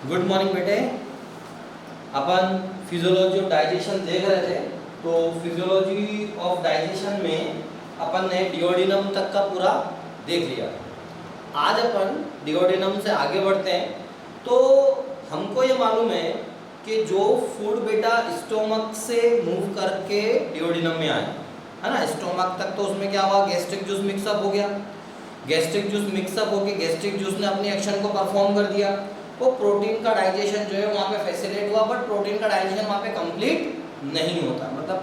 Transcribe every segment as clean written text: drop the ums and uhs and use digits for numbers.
Good morning बेटे। अपन physiology of digestion देख रहे थे। तो फिजियोलॉजी ऑफ डाइजेशन में अपन ने डिओडिनम तक का पूरा देख लिया। आज अपन डिओडिनम से आगे बढ़ते हैं। तो हमको ये मालूम है कि जो फूड बेटा स्टोमक से मूव करके डिओडिनम में आए, है ना, स्टोमक तक, तो उसमें क्या हुआ, गैस्ट्रिक जूस मिक्सअप हो गया। गैस्ट्रिक जूस मिक्सअप होके गैस्ट्रिक जूस ने अपनी एक्शन को परफॉर्म कर दिया। वो प्रोटीन का डाइजेशन जो है वहाँ पे फैसिलिटेट हुआ, बट प्रोटीन का डाइजेशन वहाँ पे कंप्लीट नहीं होता। मतलब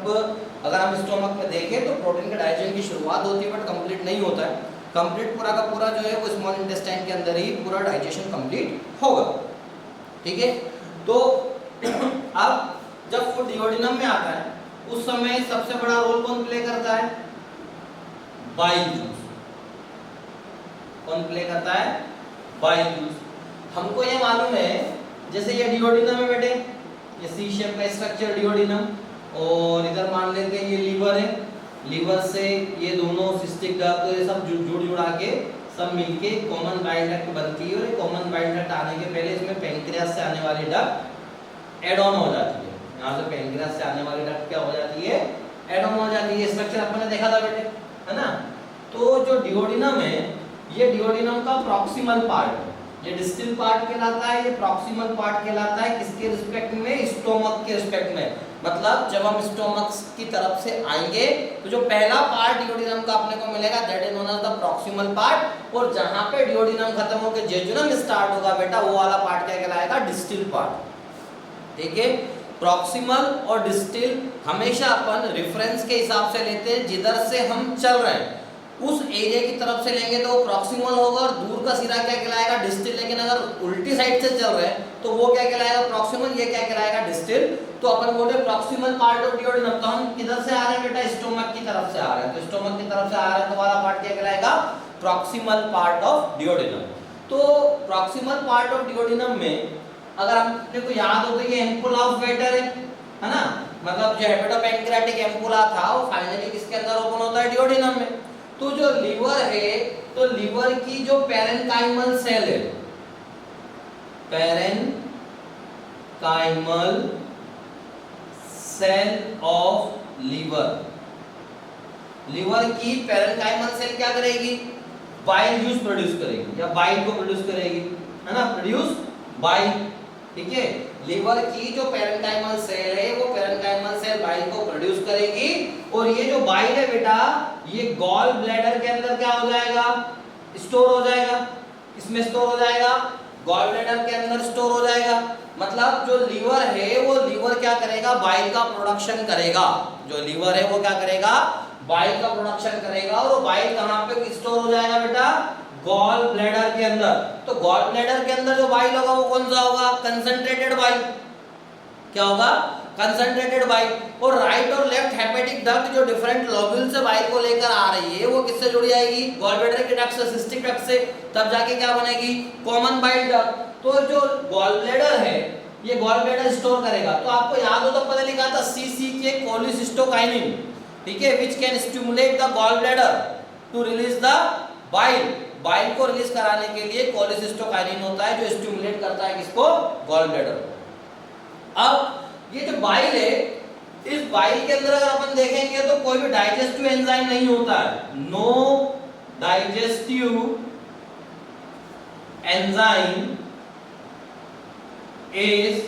अगर हम स्टोमक में देखें तो प्रोटीन के डाइजेशन की शुरुआत होती है, बट कंप्लीट नहीं होता है। कंप्लीट पूरा का पूरा जो है वो स्मॉल इंटेस्टाइन के अंदर ही पूरा डाइजेशन कंप्लीट होगा। ठीक है। तो अब जब फूड डिओडिनम में आता है उस समय सबसे बड़ा रोल कौन प्ले करता है? Bile juice. कौन प्ले करता है? Bile juice. हमको ये मालूम है, जैसे ये डिओडिनम है बेटे, ये सी शेप का स्ट्रक्चर डिओडिनम, और इधर मान लेते हैं ये लीवर है। लीवर से ये दोनों सिस्टिक डक्ट, तो ये सब जुड़ जुड़ा के सब मिलके कॉमन बाइल डक्ट बनती है। और कॉमन बाइल डक्ट आने के पहले इसमें पेंक्रियास से आने वाली डक्ट एड ऑन हो जाती है। यहाँ से पेंक्रियास से आने वाली डक्ट क्या हो जाती है? एड ऑन हो जाती है। स्ट्रक्चर अपन ने देखा था बेटे, है ना। तो जो डिओडिनम है ये डिओडिनम का प्रॉक्सिमल पार्ट है। ये डिस्टल पार्ट कहलाता है, ये प्रॉक्सिमल पार्ट कहलाता है। किसके रिस्पेक्ट में? स्टोमक के रिस्पेक्ट में। मतलब जब हम स्टोमक की तरफ से आएंगे तो जो पहला पार्ट डिओडिनम का अपने को मिलेगा that is known as the proximal part. और जहां पे डिओडिनम खत्म होकर जेजुनम स्टार्ट होगा बेटा, वो वाला पार्ट क्या कहलाएगा? Distal part. ठीक है। प्रॉक्सिमल और डिस्टल हमेशा अपन रेफरेंस के हिसाब से लेते हैं। जिधर से हम चल रहे हैं उस एरिया की तरफ से लेंगे तो वो प्रॉक्सिमल होगा, और दूर का सिरा क्या कहलाएगा? डिस्टल। लेकिन अगर उल्टी साइड से चल रहे हैं तो वो क्या कहलाएगा? प्रॉक्सिमल। ये क्या कहलाएगा? डिस्टल। तो अपन बोलते हैं प्रॉक्सिमल पार्ट ऑफ डिओडिनम। तो हम किधर से आ रहे हैं बेटा? स्टोमक की तरफ से आ रहे हैं। तो स्टोमक की तरफ से आ रहे हैं तो वाला पार्ट क्या कहलाएगा? Proximal part of duodenum. तो प्रॉक्सिमल पार्ट ऑफ डिओडिनम में अगर आपने को याद हो तो ये एम्पुला ऑफ वेटर है ना। मतलब जो हेपेटोपैंक्रियाटिक एम्पुला था वो फाइनली किसके अंदर ओपन होता है? डिओडिनम में। तो जो लीवर है, तो लीवर की जो पैरेन्काइमल सेल है, parenchymal cell of liver, liver की पैरेन्काइमल सेल क्या करेगी? बाइल जूस प्रोड्यूस करेगी, या बाइल को प्रोड्यूस करेगी, है ना, प्रोड्यूस बाइल। ठीक है। लीवर की जो पैरेन्काइमल सेल है वो पैरेन्काइमल सेल बाइल को प्रोड्यूस करेगी। और ये जो बाइल है बेटा ये गॉल ब्लैडर के अंदर क्या हो जाएगा? स्टोर हो जाएगा। इसमें स्टोर हो जाएगा, गॉल ब्लैडर के अंदर स्टोर हो जाएगा। मतलब जो लीवर है वो लीवर क्या करेगा? बाइल का प्रोडक्शन करेगा। जो लीवर है वो क्या करेगा? बाइल का प्रोडक्शन करेगा। और वो बाइल कहाँ पे स्टोर हो जाएगा बेटा? गॉल ब्लैडर के अंदर। तो गॉल ब्लैडर के अंदर जो बाइल होगा वो कौन सा होगा? Concentrated bile. क्या होगा? Concentrated bile. और राइट और लेफ्ट हेपेटिक डक्ट जो डिफरेंट लोब्यूल से बाइल को लेकर आ रही है वो किससे जुड़ी आएगी? गॉल ब्लैडर के डक्ट से, सिस्टिक डक्ट से। तब जाके क्या बनेगी? Common bile duct. तो जो गॉल ब्लैडर है ये गॉल ब्लैडर स्टोर करेगा। तो आपको याद हो तो पहले लिखा था सीसी के कोलिसिस्टोकाइनिन, ठीक है, which can stimulate the gall bladder to release the bile. Bile को रिलीज कराने के लिए कोलिसिस्टोकाइनिन होता है जो स्टिमुलेट करता है किसको? Gall bladder. अब ये जो बाइल है, इस बाइल के अंदर अगर अपन देखेंगे तो कोई भी डाइजेस्टिव एंजाइम नहीं होता है। No digestive enzyme is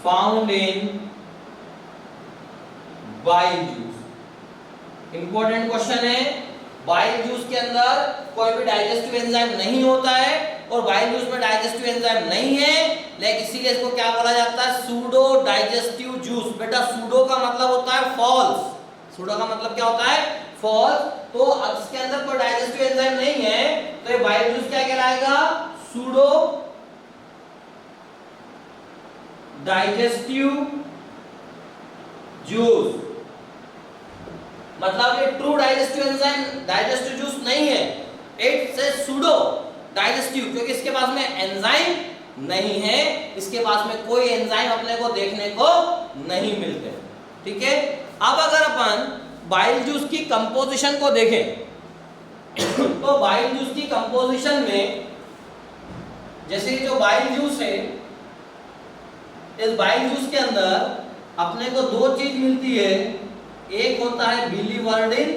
found in bile juice. Important question है। बाइल जूस के अंदर कोई भी डाइजेस्टिव एंजाइम नहीं होता है, और बाइल जूस में डाइजेस्टिव एंजाइम नहीं है, लेकिन इसीलिए इसको क्या बोला जाता है? Pseudo digestive juice. बेटा सूडो का मतलब होता है फॉल्स। सूडो का मतलब क्या होता है? फॉल्स। तो अब इसके अंदर कोई डाइजेस्टिव एंजाइम नहीं है तो ये बाइल जूस क्या कहलाएगा? Pseudo digestive juice. मतलब ये true digestive enzyme, digestive juice नहीं है। इट्स ए सूडो डाइजेस्टिव, क्योंकि इसके पास में एंजाइम नहीं है। इसके पास में कोई एंजाइम अपने को देखने को नहीं मिलते। ठीक है। अब अगर अपन बाइल जूस की कंपोजिशन को देखें तो बाइल जूस की कंपोजिशन में जैसे ये जो बाइल जूस है, इस बाइल जूस के अंदर अपने को दो चीज मिलती है, एक होता है बिलीवर्डिन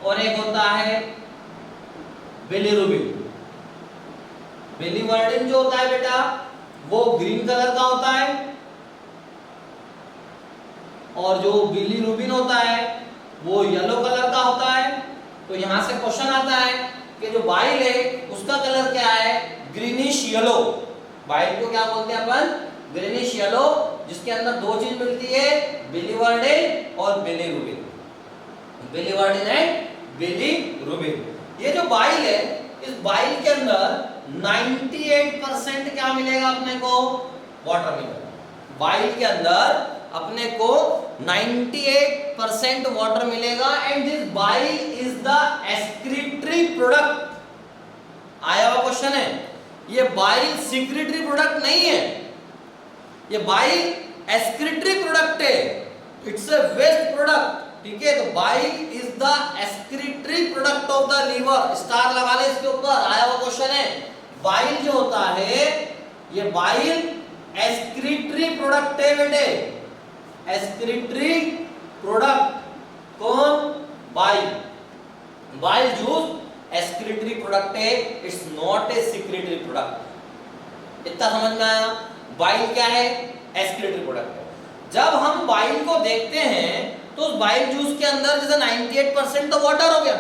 और एक होता है बिलीरुबिन। बिलीवर्डिन जो होता है बेटा वो ग्रीन कलर का होता है, और जो बिलीरुबिन होता है वो येलो कलर का होता है। तो यहां से क्वेश्चन आता है कि जो बाइल है उसका कलर क्या है, ग्रीनिश येलो। बाइल को क्या बोलते हैं अपन, ग्रीनिश येलो, जिसके अंदर दो चीज मिलती है, बिलीवर्डिन और बिलीरुबिन। Biliverdin and bilirubin. ये जो बाइल है, इस बाइल के अंदर 98% क्या मिलेगा अपने को, वाटर मिलेगा। बाइल के अंदर अपने को 98% वाटर मिलेगा and this bile is the excretory product. आया हुआ क्वेश्चन है, ये बाइल सिक्रीटरी प्रोडक्ट नहीं है, ये बाइल एक्सक्रीटरी प्रोडक्ट है, इट्स अ वेस्ट प्रोडक्ट। ठीक है, तो bile is the excretory product of the liver. Star लगा ले इसके ऊपर, आया हुआ क्वेश्चन है। बाइल जो होता है ये बाइल एक्सक्रीटरी प्रोडक्ट है बेटे, एक्सक्रीटरी प्रोडक्ट। कौन, bile. Bile juice excretory product है, it's not a secretory product. इतना समझ में आया, बाइल क्या है, एक्सक्रीटरी प्रोडक्ट है। जब हम बाइल को देखते हैं तो उस बाइल जूस के अंदर जैसे 98% तो वाटर हो गया,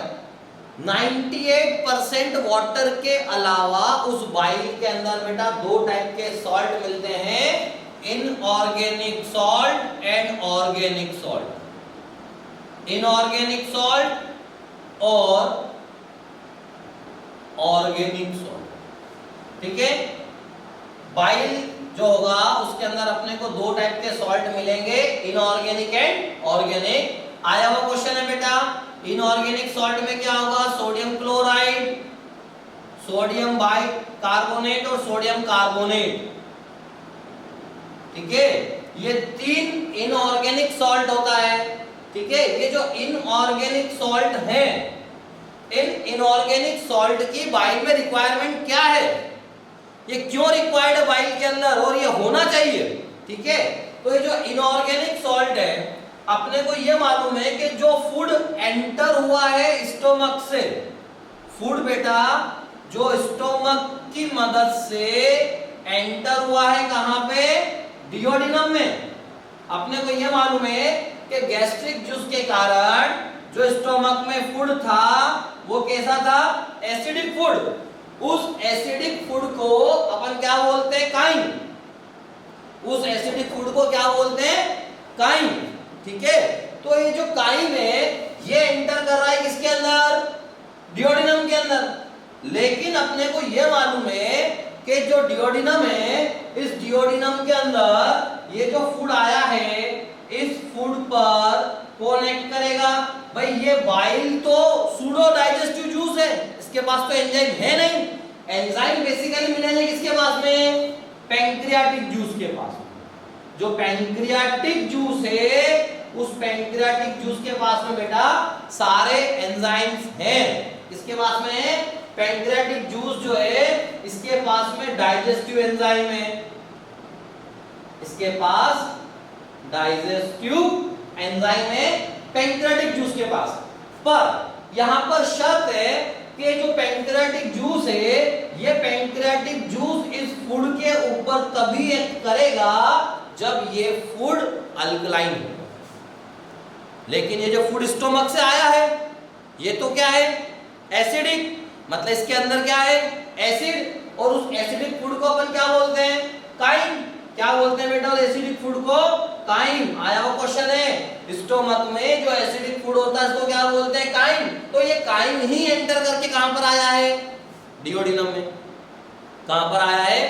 98% वाटर के अलावा उस बाइल के अंदर बेटा दो टाइप के सॉल्ट मिलते हैं, inorganic salt and organic salt. Inorganic salt और ऑर्गेनिक सॉल्ट। ठीक है, बाइल जो होगा उसके अंदर अपने को दो टाइप के सॉल्ट मिलेंगे, इनऑर्गेनिक एंड ऑर्गेनिक। आया हुआ क्वेश्चन है बेटा, इनऑर्गेनिक सॉल्ट में क्या होगा, सोडियम क्लोराइड, सोडियम बाइकार्बोनेट और सोडियम कार्बोनेट। ठीक है, ये तीन इनऑर्गेनिक सॉल्ट होता है। ठीक है, ये जो इनऑर्गेनिक सॉल्ट है, इन इनऑर्गेनिक सॉल्ट की बाइल में रिक्वायरमेंट क्या है, ये क्यों रिक्वायर्ड है बाइल के अंदर, और ये होना चाहिए। ठीक है, तो ये जो इनऑर्गेनिक सॉल्ट है, अपने को ये मालूम है कि जो फूड एंटर हुआ है स्टोमक से, फूड बेटा जो स्टोमक की मदद से एंटर हुआ है कहां पे, डियोडिनम में। अपने को ये मालूम है कि गैस्ट्रिक जूस के कारण जो स्टोमक में फूड था वो कैसा था, एसिडिक फूड। उस एसिडिक फूड को अपन क्या बोलते हैं, काइम। उस एसिडिक फूड को क्या बोलते हैं, काइम। ठीक है, तो ये जो काइम है ये एंटर कर रहा है किसके अंदर, डियोडिनम के अंदर। लेकिन अपने को ये मालूम है कि जो डियोडिनम है, इस डियोडिनम के अंदर ये जो फूड आया है, इस फूड पर कौन एक्ट करेगा, भाई ये बाइल तो सूडो डाइजेस्टिव जूस है, इसके पास तो एंजाइम है नहीं। एंजाइम बेसिकली मिलेंगे किसके पास में, पैंक्रियाटिक जूस के पास। जो पैंक्रियाटिक जूस है, उस पैंक्रियाटिक जूस के पास में बेटा सारे एंजाइम्स हैं। किसके पास में है, पैंक्रियाटिक जूस जो है इसके पास में डाइजेस्टिव एंजाइम है, इसके पास डाइजेस्टिव एंजाइम है पैंक्रियाटिक जूस के पास। पर यहां पर शर्त है कि जो पैंक्रियाटिक जूस है, ये पैंक्रियाटिक जूस इस फूड के ऊपर तभी एक्ट करेगा जब ये फूड अल्कलाइन हो। लेकिन ये जो फूड स्टोमक से आया है, ये तो क्या है, एसिडिक, मतलब इसके अंदर क्या है, एसिड। और उस एसिडिक फूड को अपन क्या बोलते हैं, काइम। क्या बोलते हैं बेटा एसिडिक फूड को, काइम। आया हुआ क्वेश्चन है, स्टोमक में जो एसिडिक फूड होता है इसको क्या बोलते हैं, काइम। तो ये काइम ही एंटर करके कहां पर आया है, डियोडिनम में। कहां पर आया है,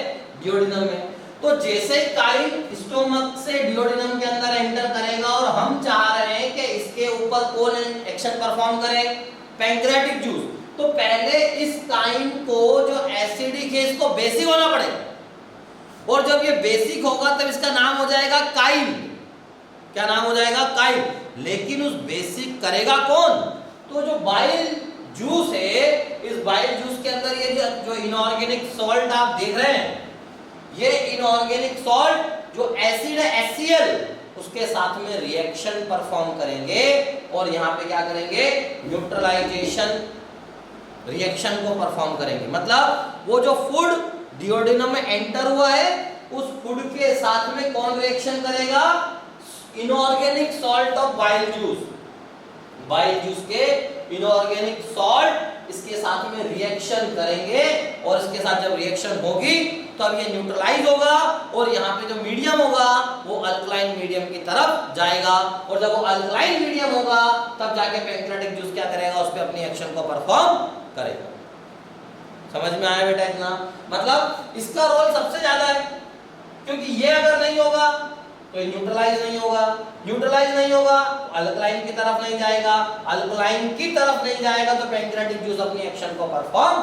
डियोडिनम में। तो जैसे ही काइम स्टोमक से डियोडिनम के अंदर एंटर करेगा और हम चाह रहे हैं कि इसके ऊपर कौन एक्शन परफॉर्म करे, पैंक्रियाटिक जूस, तो पहले इस काइम को जो एसिडिक है इसको बेसिक होना पड़ेगा, और जब ये बेसिक होगा तब इसका नाम हो जाएगा काइम। क्या नाम हो जाएगा, काइम। लेकिन उस बेसिक करेगा कौन, तो जो बाइल जूस है, इस बाइल जूस के अंदर ये जो इनऑर्गेनिक सॉल्ट आप देख रहे हैं, ये इनऑर्गेनिक सॉल्ट जो एसिड है HCl, उसके साथ में रिएक्शन परफॉर्म करेंगे और यहाँ पे क्या करेंगे, न्यूट्रलाइजेशन रिएक्शन को परफॉर्म करेंगे। मतलब वो जो फूड डिओडिनम में एंटर हुआ है, उस फूड के साथ में कौन रिएक्शन करेगा, inorganic salt of bile juice, bile juice के इनऑर्गेनिक सॉल्ट इसके साथ में रिएक्शन करेंगे और इसके साथ जब रिएक्शन होगी तब ये न्यूट्रलाइज होगा और यहाँ पे जो मीडियम होगा वो अल्कलाइन मीडियम की तरफ जाएगा और जब वो अल्कलाइन मीडियम होगा तब जाके पैंक्रियाटिक जूस क्या करेगा, उस पर अपनी एक्शन को परफॉर्म करेगा। समझ में आया बेटा इतना? मतलब इसका रोल सबसे ज्यादा है, क्योंकि ये अगर नहीं होगा तो न्यूट्रलाइज नहीं होगा, न्यूट्रलाइज नहीं होगा तो अल्कलाइन की तरफ नहीं जाएगा, अल्कलाइन की तरफ नहीं जाएगा तो पैंक्रियाटिक जूस अपनी एक्शन को परफॉर्म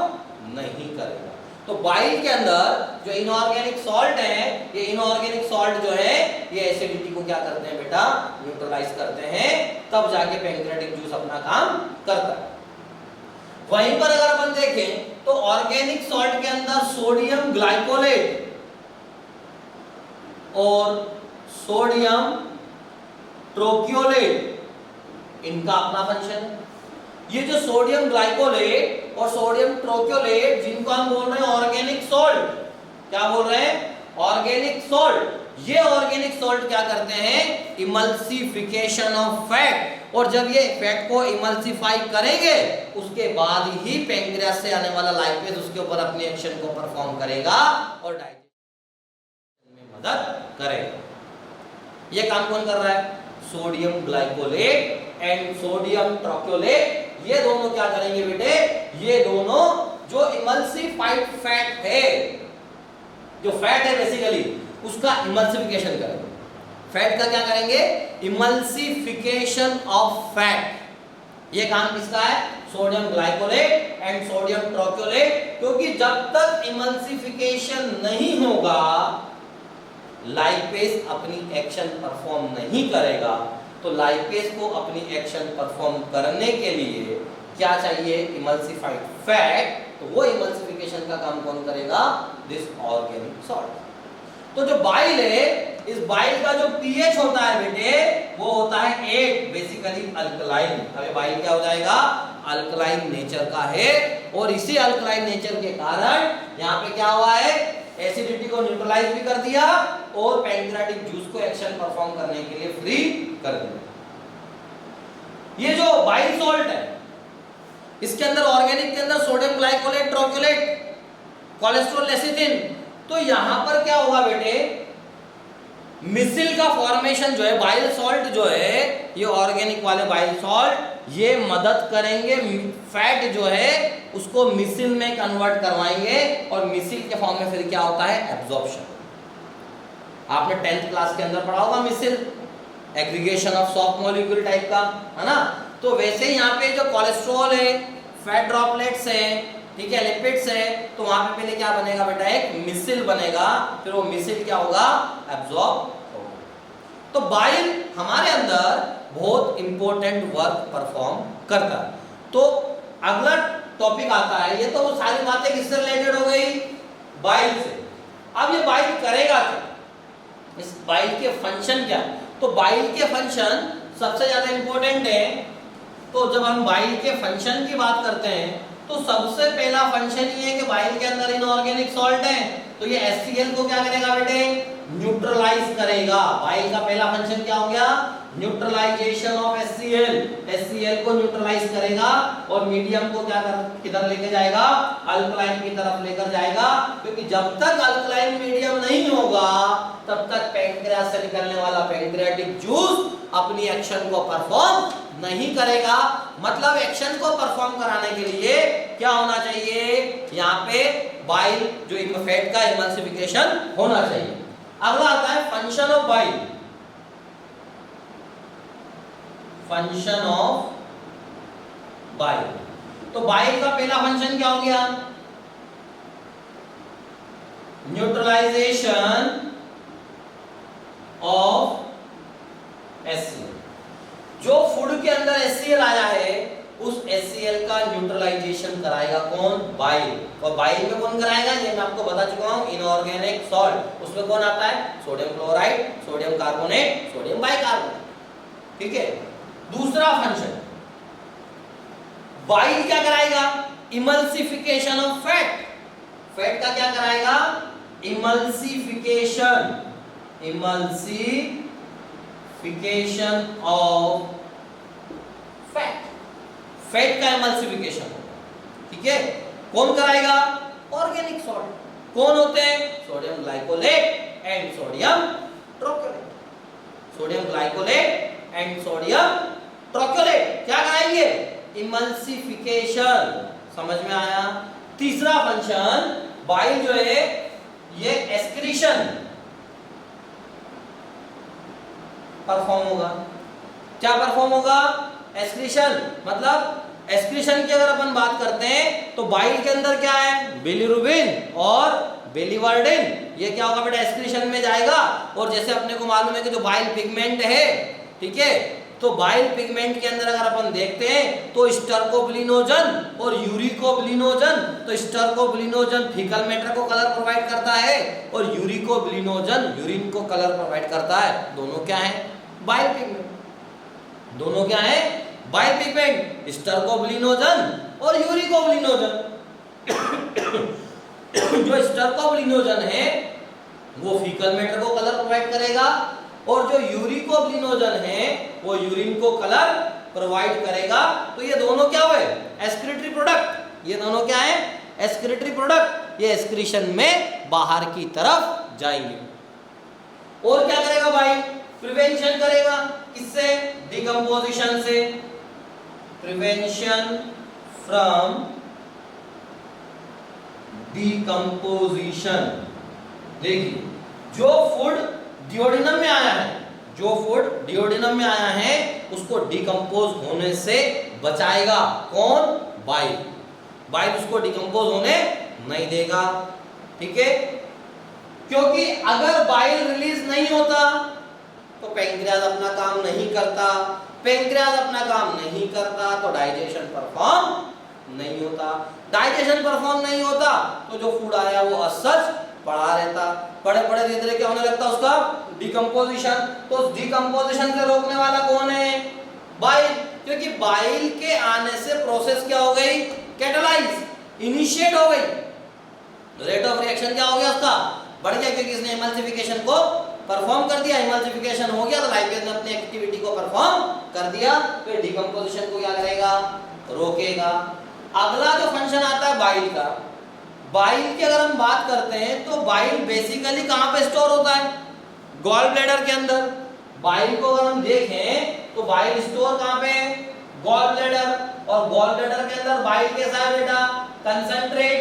नहीं करेगा। तो बाइल के अंदर जो इनऑर्गेनिक सॉल्ट है, ये इनऑर्गेनिक सॉल्ट जो है ये एसिडिटी को क्या करते हैं बेटा, न्यूट्रलाइज करते हैं, तब जाके पैंक्रियाटिक जूस अपना काम करता है। वहीं पर अगर अपन देखें तो ऑर्गेनिक सॉल्ट के अंदर सोडियम ग्लाइकोलेट और सोडियम ट्रोक्योलेट, इनका अपना फंक्शन है। ये जो सोडियम ग्लाइकोलेट और सोडियम ट्रोक्योलेट, जिनको हम बोल रहे हैं ऑर्गेनिक सॉल्ट, क्या बोल रहे हैं, ऑर्गेनिक सॉल्ट, ये ऑर्गेनिक सॉल्ट क्या करते हैं, इमल्सिफिकेशन ऑफ फैट, और जब ये फैट को इमल्सिफाई करेंगे उसके बाद ही पैंक्रियास से आने वाला लाइपेज उसके ऊपर अपनी एक्शन को परफॉर्म करेगा और डाइजेशन में मदद करेगा। ये काम कौन कर रहा है, सोडियम ग्लाइकोलेट एंड सोडियम ट्रोक्योलेट, ये दोनों क्या करेंगे बेटे, ये दोनों जो इमल्सिफाइड फैट है, जो फैट है बेसिकली उसका इमल्सिफिकेशन करेंगे। फैट का क्या करेंगे, इमल्सिफिकेशन ऑफ फैट। ये काम किसका है, सोडियम ग्लाइकोलेट एंड सोडियम ट्रोक्योलेट, क्योंकि जब तक इमल्सिफिकेशन नहीं होगा लाइपेज अपनी एक्शन परफॉर्म नहीं करेगा। तो लाइपेज को अपनी एक्शन परफॉर्म करने के लिए क्या चाहिए, इमल्सिफाइड फैट, तो वो इमल्सिफिकेशन का काम कौन करेगा, दिस ऑर्गेनिक सॉल्ट। तो जो बाइल है, इस बाइल का जो पीएच होता है बेटे वो होता है 8, बेसिकली अल्कलाइन। अब बाइल क्या हो जाएगा, अल्कलाइन नेचर का है, और इसी अल्कलाइन नेचर के कारण यहाँ पे क्या हुआ है, एसिडिटी को न्यूट्रलाइज भी कर दिया और पैंक्रियाटिक जूस को एक्शन परफॉर्म करने के लिए फ्री कर दिया। ये जो बाइल सॉल्ट है इसके अंदर, ऑर्गेनिक के अंदर सोडियम ग्लाइकोलेट, ट्रोक्योलेट, कोलेस्ट्रॉल, लेसिथिन, तो यहां पर क्या होगा बेटे, मिसिल का फॉर्मेशन जो है, बाइल सॉल्ट जो है, ये ऑर्गेनिक वाले बाइल सॉल्ट ये मदद करेंगे, फैट जो है उसको मिसिल में कन्वर्ट करवाएंगे और मिसिल के फॉर्म में फिर क्या होता है, एब्जॉर्प्शन। आपने 10th क्लास के अंदर पढ़ा होगा missile, aggregation of soft molecule type का, है ना। तो वैसे ही यहाँ पे जो कोलेस्ट्रॉल है, फैट ड्रॉपलेट्स है, ठीक है, लिपिड्स है, तो वहां पे पहले क्या बनेगा बेटा, एक मिसिल बनेगा, फिर वो मिसिल क्या होगा, एब्जॉर्ब होगा। तो बाइल हमारे अंदर बहुत इंपॉर्टेंट वर्क परफॉर्म करता है। तो अगला टॉपिक आता है, ये तो सारी बातें किससे रिलेटेड हो गई, बाइल से। अब ये बाइल करेगा क्या, इस बाइल के फंक्शन क्या, तो बाइल के फंक्शन सबसे ज्यादा इंपॉर्टेंट है। तो जब हम बाइल के फंक्शन की बात करते हैं तो सबसे पहला फंक्शन ये है कि बाइल के अंदर इनऑर्गेनिक सॉल्ट है, तो ये HCl को क्या करेगा बेटे, न्यूट्रलाइज करेगा। बाइल का पहला फंक्शन क्या हो गया, न्यूट्रलाइजेशन ऑफ HCl, HCl को न्यूट्रलाइज करेगा और मीडियम को क्या किधर लेके जाएगा, अल्कलाइन की तरफ लेकर जाएगा, क्योंकि जब तक अल्कलाइन मीडियम नहीं होगा तब तक पैंक्रियास से निकलने वाला पैंक्रियाटिक जूस अपनी एक्शन को परफॉर्म नहीं करेगा। मतलब एक्शन को परफॉर्म कराने के लिए क्या होना चाहिए, यहाँ पे बाइल जो फैट का इमल्सिफिकेशन होना चाहिए। अगला आता है function of bile, function of bile. तो बाइल का पहला फंक्शन क्या हो गया, न्यूट्रलाइजेशन ऑफ HCl। जो फूड के अंदर HCl आया है उस HCl का न्यूट्रलाइजेशन कराएगा कौन? बाइल। और बाइल में कौन कराएगा? ये मैं आपको बता चुका हूं, इनऑर्गेनिक सॉल्ट। उसमें कौन आता है? Sodium chloride, sodium carbonate, sodium bicarbonate. ठीक है। दूसरा फंक्शन, बाइल क्या कराएगा? Emulsification of fat. फैट का क्या कराएगा? Emulsification, emulsification of fat. Fat का इमल्सिफिकेशन, ठीक है। कौन कराएगा? Organic salt. कौन होते हैं? Sodium glycolate and sodium taurocholate. Sodium glycolate and sodium taurocholate क्या कराएंगे? इमल्सिफिकेशन। समझ में आया? तीसरा फंक्शन, बाइल जो है ये एक्सक्रीशन परफॉर्म होगा। क्या परफॉर्म होगा? एक्सक्रीशन। मतलब एक्सक्रीशन की अगर अपन बात करते हैं तो बाइल के अंदर क्या है? बिलिरुबिन और बिलिवर्डिन। ये क्या होगा बेटा? एक्सक्रीशन में जाएगा। और जैसे अपने को मालूम है कि जो बाइल पिगमेंट है, ठीक है, तो बाइल पिगमेंट के अंदर अगर अपन देखते हैं तो स्टर्कोबिलिनोजन और यूरिकोबिलिनोजन। तो स्टर्कोबिलिनोजन फीकल मैटर को कलर प्रोवाइड करता है और यूरिकोबिलिनोजन यूरिन को कलर प्रोवाइड करता है। दोनों क्या है? Bile pigment. दोनों क्या है? बाइल पिगमेंट, स्टर्कोबिलिनोजन और यूरिकोबिलिनोजन। जो स्टर्कोबिलिनोजन है वो फीकल मैटर को कलर प्रोवाइड करेगा और जो यूरिकोबिलिनोजन है वो यूरिन को कलर प्रोवाइड करेगा। तो ये दोनों क्या हुए? Excretory product. ये दोनों क्या है? Excretory product. ये एक्सक्रीशन में बाहर की तरफ जाएंगे। और क्या करेगा भाई? प्रिवेंशन करेगा। किससे? डिकम्पोजिशन से। Prevention from decomposition. देखिए, जो फूड डिओडिनम में आया है, जो फूड डिओडिनम में आया है उसको डिकम्पोज होने से बचाएगा कौन? बाइल। बाइल उसको डिकम्पोज होने नहीं देगा। ठीक है। क्योंकि अगर बाइल रिलीज नहीं होता तो पैंक्रियाज अपना काम नहीं करता। पैंक्रियाज अपना काम नहीं करता तो डाइजेशन परफॉर्म नहीं होता। डाइजेशन परफॉर्म नहीं होता तो जो फूड आया वो असच पड़ा रहता। पड़े पड़े धीरे धीरे क्या होने लगता? उसका डिकम्पोजिशन। तो उस डिकम्पोजिशन से रोकने वाला कौन है? बाइल। क्योंकि बाइल के आने से प्रोसेस क्या हो गई? कैटालाइज, इनिशिएट हो गई। रेट ऑफ रिएक्शन क्या हो गया? उसका बढ़ गया, क्योंकि इसने इमल्सिफिकेशन को परफॉर्म कर दिया। इमल्सिफिकेशन हो गया तो लाइपेज ने अपनी एक्टिविटी को परफॉर्म कर दिया, तो डिकम्पोजिशन को क्या करेगा? रोकेगा। अगला जो फंक्शन आता है बाइल का, बाइल की अगर हम बात करते हैं तो बाइल बेसिकली कहां पे स्टोर होता है? गॉल ब्लैडर के अंदर। बाइल को अगर हम देखें तो बाइल स्टोर कहां पे है? Gall bladder. और गॉल ब्लैडर के अंदर बाइल कैसा है बेटा? कंसंट्रेट,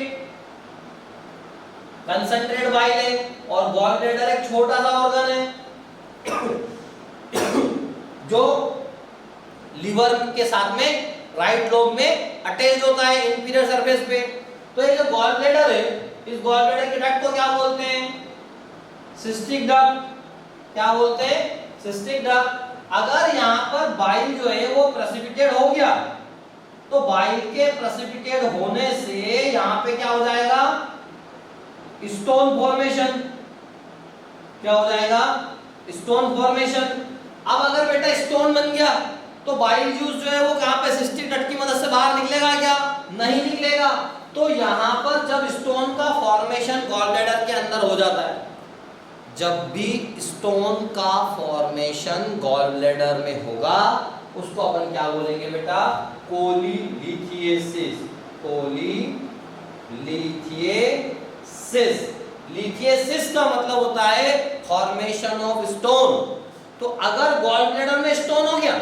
कंसंट्रेट बाइल है। और गॉल ब्लैडर एक छोटा सा ऑर्गन है जो लिवर के साथ में राइट लोब में अटैच होता है इंफीरियर सरफेस पे। तो ये जो गॉल ब्लैडर है, इस गॉल ब्लैडर के डक्ट को क्या बोलते हैं? Cystic duct. क्या बोलते हैं? Cystic duct. अगर यहाँ पर बाइल जो है वो प्रेसिपिटेट हो गया तो बाइल के प्रेसिपिटेट होने से यहाँ पे क्या हो जाएगा? Stone formation. क्या हो जाएगा? Stone formation. अब अगर बेटा स्टोन बन गया तो बाइल जूस जो है वो कहां पे? सिस्टिक डक्ट की मदद से बाहर निकलेगा क्या? नहीं निकलेगा। तो यहां पर जब स्टोन का फॉर्मेशन गॉल ब्लैडर के अंदर हो जाता है, जब भी स्टोन का फॉर्मेशन गॉल ब्लैडर में होगा उसको अपन क्या बोलेंगे बेटा? कोलीलिथिएसिस। कोलीलिथिएसिस। लिथिएसिस का मतलब होता है फॉर्मेशन ऑफ स्टोन। तो अगर गॉल ब्लैडर में स्टोन हो गया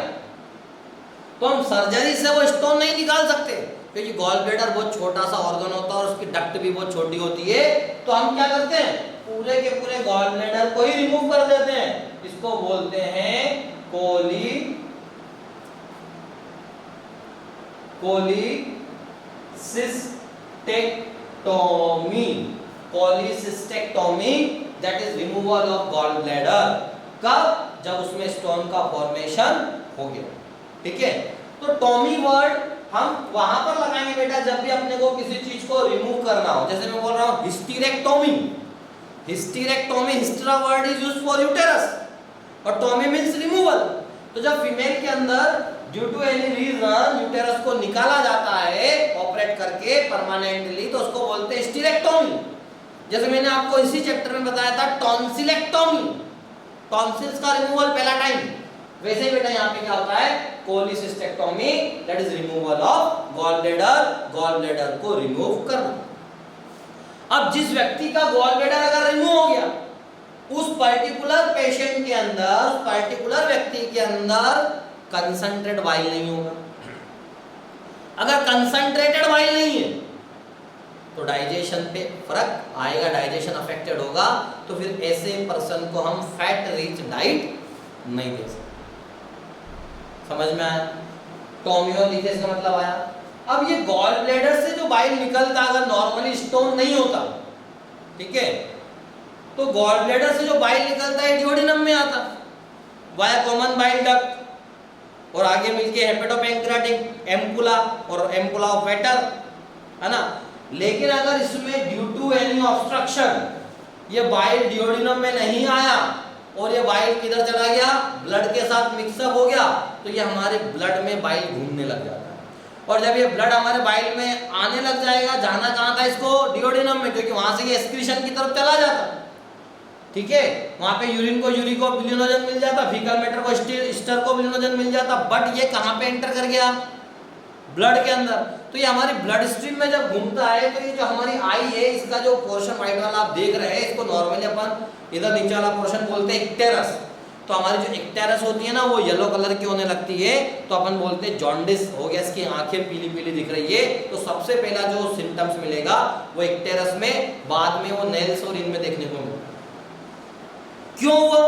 तो हम सर्जरी से वो स्टोन नहीं निकाल सकते, क्योंकि गॉल ब्लैडर बहुत छोटा सा ऑर्गन होता है और उसकी डक्ट भी बहुत छोटी होती है। तो हम क्या करते हैं? पूरे के पूरे गॉल ब्लैडर को ही रिमूव कर देते हैं। इसको बोलते हैं cholecystectomy. Cholecystectomy that is removal of gall bladder. कब? जब उसमें स्टोन का फॉर्मेशन हो गया। ठीक है। तो टॉमी वर्ड हम वहां पर लगाएंगे बेटा जब भी अपने को किसी चीज को रिमूव करना हो। जैसे मैं बोल रहा हूं hysterectomy, hysterectomy, hystera word is used for uterus और टोमी मींस रिमूवल। तो जब फीमेल के अंदर due to any reason uterus को निकाला जाता है ऑपरेट करके परमानेंटली, तो उसको बोलते हैं हिस्टीरेक्टोमी। जैसे मैंने आपको इसी चैप्टर में बताया था टॉन्सिलेक्टोमी, टॉन्सिल्स का रिमूवल पहला टाइम, वैसे ही बेटा यहाँ पे क्या होता है cholecystectomy, that is removal of gall bladder, gall bladder को रिमूव करना। अब जिस व्यक्ति का गॉल ब्लैडर अगर रिमूव हो गया, उस पर्टिकुलर पेशेंट के अंदर, पर्टिकुलर व्यक्ति के अंदर कंसंट्रेट बाइल नहीं होगा। अगर कंसंट्रेटेड बाइल नहीं है तो डाइजेशन पे फर्क आएगा, डाइजेशन अफेक्टेड होगा, तो फिर ऐसे पर्सन को हम फैट रिच डाइट नहीं दे सकते। समझ में आया? टोमियोलिथिस का मतलब आया। अब ये गॉल ब्लैडर से जो बाइल निकलता अगर नॉर्मली स्टोन नहीं होता, ठीक है, तो गॉल ब्लैडर से जो बाइल निकलता है डिओडिनम में आता वाया कॉमन बाइल डक्ट और आगे मिलके हेपेटोपैंक्रियाटिक एम्पुला और एम्पुला ऑफ वेटर, है ना। लेकिन अगर इसमें ड्यू टू एनी ऑब्स्ट्रक्शन ये बाइल डिओडिनम में नहीं आया और ये बाइल किधर चला गया, ब्लड के साथ मिक्सअप हो गया, तो ये हमारे ब्लड में बाइल घूमने लग जाता है। और जब ये ब्लड हमारे बाइल में आने लग जाएगा, जाना कहाँ था इसको, डिओडिनम में, क्योंकि वहां से ये एक्सक्रीशन की तरफ चला जाता, ठीक है। वहां पे यूरिन को यूरिको बिलिनोजन मिल जाता, फीकल मैटर को स्टर को बिलिनोजन मिल जाता, बट ये कहाँ पे एंटर कर गया, ब्लड के अंदर। तो ये हमारी ब्लड स्ट्रीम में जब घूमता है तो ये जो हमारी आई है, इसका जो पोर्शन व्हाइट वाला आप देख रहे हैं, इसको नॉर्मली अपन इधर नीचे वाला पोर्शन बोलते हैं इक्टेरस। तो हमारी जो इक्टेरस होती है ना, वो येलो कलर की होने लगती है, तो अपन बोलते हैं जॉन्डिस हो गया, इसकी आंखें पीली पीली दिख रही है। तो सबसे पहला जो सिम्टम्स मिलेगा वो इक्टेरस में, बाद में वो नेल्स और इनमें देखने को मिलेगा। क्यों हुआ?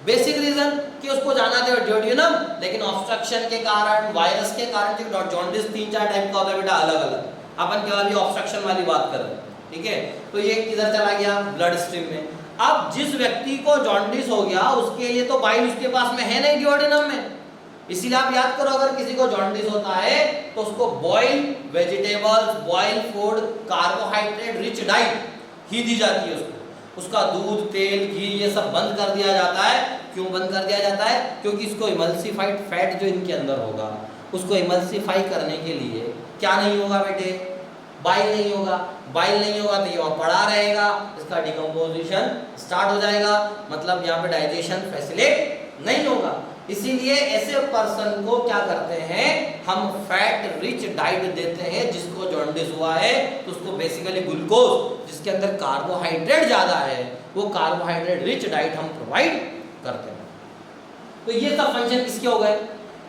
बेसिक रीजन कि उसको जाना था डिओडिनम, लेकिन ऑब्स्ट्रक्शन के कारण, वायरस के कारण, जो जॉन्डिस 3-4 टाइप का होता है बेटा अलग अलग, अपन केवल ये ऑब्स्ट्रक्शन वाली बात कर रहे हैं, ठीक है। तो ये किधर चला गया, ब्लड स्ट्रीम में। अब जिस व्यक्ति को जॉन्डिस हो गया उसके लिए तो बाइल उसके पास में है नहीं डिओडिनम में, इसीलिए आप याद करो अगर किसी को जॉन्डिस होता है तो उसको boil vegetables, boil food, carbohydrate rich diet ही दी जाती है उसका दूध, तेल, घी ये सब बंद कर दिया जाता है। क्यों बंद कर दिया जाता है? क्योंकि इसको इमल्सिफाइड फैट जो इनके अंदर होगा, उसको इमल्सिफाई करने के लिए क्या नहीं होगा बेटे, बाइल नहीं होगा। बाइल नहीं होगा तो ये पड़ा रहेगा, इसका डिकम्पोजिशन स्टार्ट हो जाएगा, मतलब यहाँ पे डाइजेशन फैसिलिटेट नहीं होगा। इसीलिए ऐसे पर्सन को क्या करते हैं, हम फैट रिच डाइट देते हैं। जिसको जॉन्डिस हुआ है तो उसको बेसिकली ग्लूकोज, जिसके अंदर कार्बोहाइड्रेट ज्यादा है, वो कार्बोहाइड्रेट रिच डाइट हम प्रोवाइड करते हैं। तो ये सब फंक्शन किसके हो गए?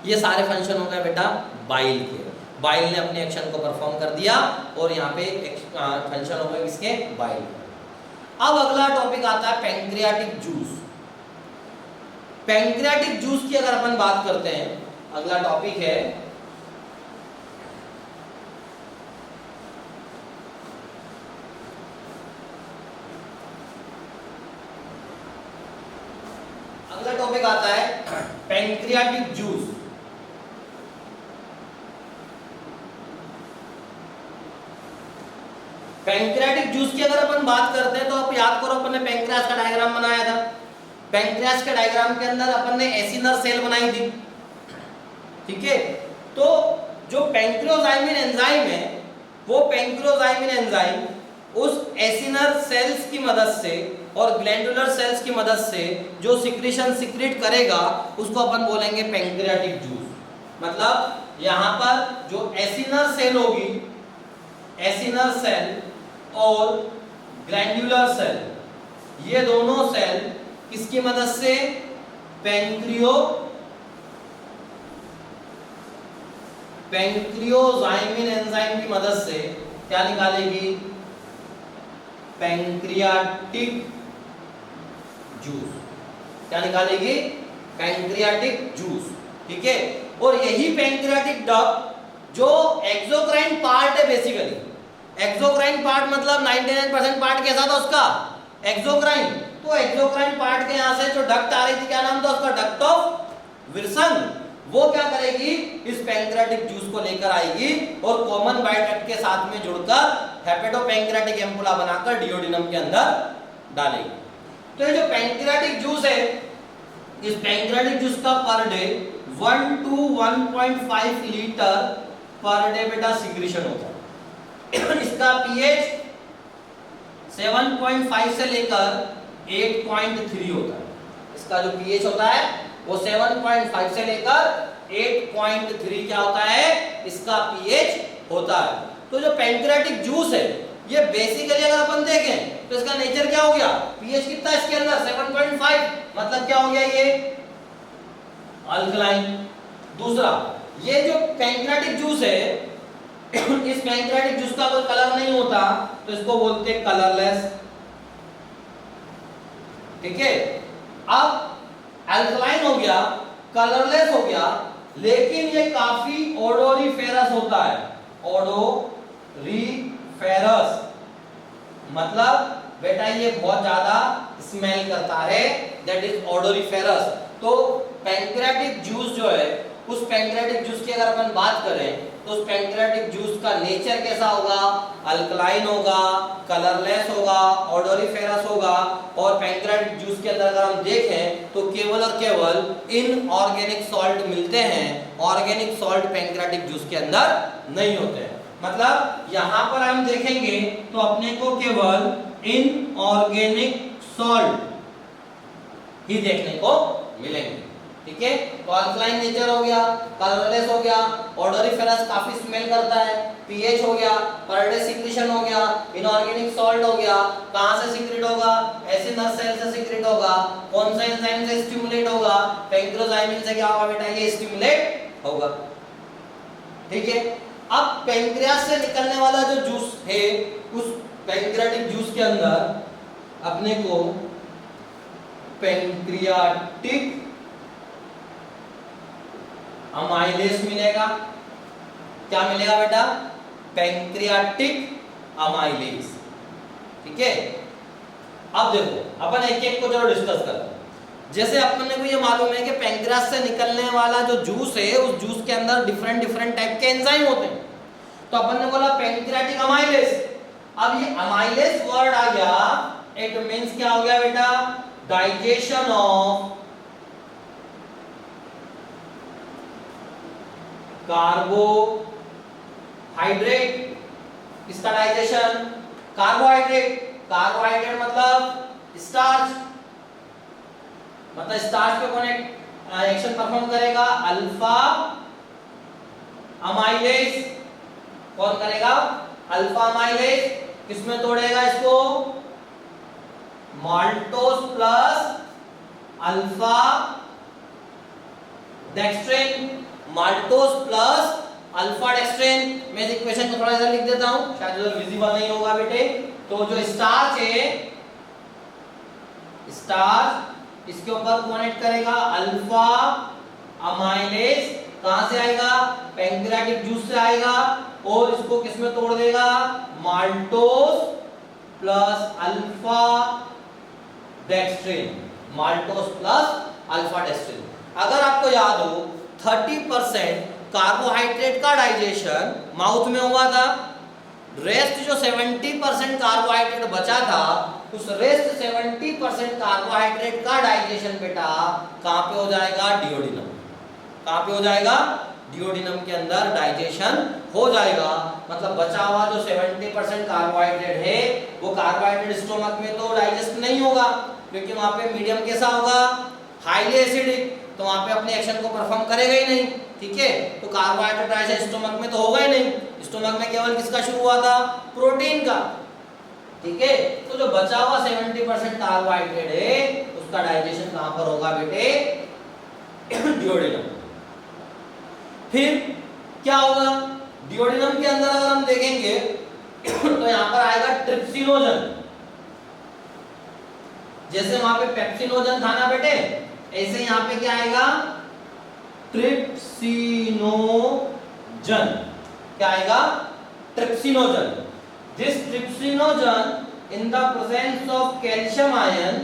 ये सारे फंक्शन हो गए बेटा बाइल के। बाइल ने अपने एक्शन को परफॉर्म कर दिया और यहाँ पे फंक्शन हो गए किसके, बाइल। अब अगला टॉपिक आता है पैंक्रियाटिक जूस। पैंक्रियाटिक जूस की अगर अपन बात करते हैं, अगला टॉपिक है आता है पैंक्रियाटिक जूस। पैंक्रियाटिक जूस की अगर अपन बात करते हैं तो आप याद करो अपन ने पैंक्रियास का डायग्राम बनाया था। पैंक्रियास के डायग्राम के अंदर अपन ने एसिनर सेल बनाई थी, ठीक है। तो जो पैंक्रियोजाइमिन एंजाइम है, वो पैंक्रियोजाइमिन एंजाइम उस एसिनर सेल्स की मदद से और ग्लैंडुलर सेल्स की मदद से जो सिक्रीशन सिक्रीट करेगा उसको अपन बोलेंगे पैंक्रियाटिक जूस। मतलब यहाँ पर जो एसिनर सेल होगी, एसिनर सेल और ग्लैंडुलर सेल, ये दोनों सेल किसकी मदद से, पैंक्रियोजाइमिन एंजाइम की मदद से क्या निकालेगी, पैंक्रियाटिक जूस। क्या निकालेगी, पैंक्रियाटिक जूस, ठीक है। और यही पैंक्रियाटिक डक्ट जो एक्सोक्राइन पार्ट है, बेसिकली एक्सोक्राइन पार्ट मतलब 99% पार्ट कैसा था उसका, एक्सोक्राइन। तो एक्सोक्राइन पार्ट के यहां से जो डक्ट आ रही थी, क्या नाम था उसका, डक्ट ऑफ विल्सन। वो क्या करेगी, इस पैंक्रियाटिक जूस को लेकर आएगी और कॉमन बाइल डक्ट के साथ में जुड़कर हेपेटोपैंक्रियाटिक एम्पुला बनाकर डिओडिनम के अंदर डालेगी। तो ये जो पैंक्रियाटिक जूस है, इस पैंक्रियाटिक जूस का per day 1 to 1.5 litre per day बेटा सिक्रीशन होता है। इसका पीएच 7.5 से लेकर 8.3 होता है। इसका जो पीएच होता है वो 7.5 से लेकर 8.3 क्या होता है, इसका पीएच होता है। तो जो पैंक्रियाटिक जूस है ये बेसिकली अगर अपन देखें तो इसका नेचर क्या हो गया, पीएच कितना इसके अंदर 7.5, मतलब क्या हो गया ये अल्कलाइन। दूसरा, ये जो पैंक्रियाटिक जूस है इस पैंक्रियाटिक जूस का कोई कलर नहीं होता तो इसको बोलते हैं कलरलेस। ठीक है, अब अल्कलाइन हो गया, कलरलेस हो गया, लेकिन ये काफी ओडोरिफेरस होता है। ओडोरिफेरस मतलब बेटा ये बहुत ज्यादा स्मेल करता है, दैट इज ओडोरिफेरस। तो पैंक्रियाटिक जूस जो है, उस पैंक्रियाटिक जूस की अगर अपन बात करें तो उस पैंक्रियाटिक जूस का नेचर कैसा होगा, अल्कलाइन होगा, कलरलेस होगा, ओडोरिफेरस होगा। और पैंक्रियाटिक जूस के अंदर अगर हम देखें तो केवल और केवल इनऑर्गेनिक सॉल्ट मिलते हैं, ऑर्गेनिक सॉल्ट पैंक्रियाटिक जूस के अंदर नहीं होते हैं। मतलब यहां पर हम देखेंगे तो अपने को केवल इनऑर्गेनिक सॉल्ट ही देखने को मिलेंगे। ठीक है, तो अल्कलाइन नेचर हो गया, कलरलेस हो गया, ओडोरिफेरस काफी स्मेल करता है, पीएच हो गया, पर डे सिक्रीशन हो गया, इनऑर्गेनिक सॉल्ट हो गया। कहां से सिक्रीट होगा, ऐसे नर्व सेल से सिक्रीट होगा। कौन सा एंजाइम से स्टिमुलेट होगा, पैंक्रियोजाइमिन से क्या होगा बेटा, ये स्टिमुलेट होगा। ठीक है, अब पैंक्रियास से निकलने वाला जो जूस है, उस पैंक्रियाटिक जूस के अंदर अपने को पैंक्रियाटिक अमाइलेज मिलेगा। क्या मिलेगा बेटा, पैंक्रियाटिक अमाइलेज। ठीक है, अब देखो अपन एक एक को जरूर डिस्कस करते हैं। जैसे अपन को ये मालूम है कि पैंक्रियास से निकलने वाला जो जूस है, उस जूस के अंदर डिफरेंट डिफरेंट टाइप के एंजाइम होते हैं। तो अपन ने बोला पैंक्रियाटिक अमाइलेज। अब ये अमाइलेज वर्ड आ गया, इट मींस क्या हो गया बेटा, डाइजेशन ऑफ कार्बोहाइड्रेट। इसका डाइजेशन, कार्बोहाइड्रेट, कार्बोहाइड्रेट मतलब स्टार्च, मतलब स्टार्च पे कौन एक्शन परफॉर्म करेगा, अल्फा अमाइलेज। कौन करेगा, अल्फा अमाइलेज। किसमें तोड़ेगा इसको, maltose plus alpha dextrin, maltose plus alpha dextrin. मैं इस इक्वेशन को थोड़ा सा लिख देता हूं, शायद इधर विजिबल नहीं होगा बेटे। तो जो स्टार्च है, स्टार्च, इसके ऊपर कौन ऐड करेगा, अल्फा अमाइलेज। कहां से आएगा, पैंक्रियाटिक जूस से आएगा, और इसको किसमें तोड़ देगा, maltose plus alpha dextrin, maltose plus alpha dextrin. अगर आपको याद हो 30% कार्बोहाइड्रेट का डाइजेशन माउथ में हुआ था, रेस्ट जो 70% कार्बोहाइड्रेट बचा था, उस रेस्ट 70% कार्बोहाइड्रेट का डाइजेशन बेटा कहां पे हो जाएगा, डिओडिनम। कहां पे हो जाएगा, डिओडिनम के अंदर डाइजेशन हो जाएगा। मतलब बचा हुआ जो 70% कार्बोहाइड्रेट है, वो कार्बोहाइड्रेट स्टोमक में तो डाइजेस्ट नहीं होगा, क्योंकि वहां पे मीडियम कैसा होगा, हाईली एसिडिक, तो वहां पे अपने एक्शन को परफॉर्म करेगा ही नहीं। ठीक है, तो कार्बोहाइड्रेट डाइजेशन स्टोमक में तो होगा ही नहीं। स्टोमक में केवल किसका शुरू हुआ था, प्रोटीन का। ठीक है, तो जो बचा हुआ 70% कार्बोहाइड्रेट है, उसका डाइजेशन कहां पर होगा बेटे, डिओडिनम। फिर क्या होगा, डिओडिनम के अंदर अगर हम देखेंगे तो यहां पर आएगा ट्रिप्सिनोजन। जैसे वहां पे पेप्सिनोजन था ना बेटे, ऐसे यहां पे क्या आएगा, ट्रिप्सिनोजन। क्या आएगा, trypsinogen. This trypsinogen in the presence of calcium ion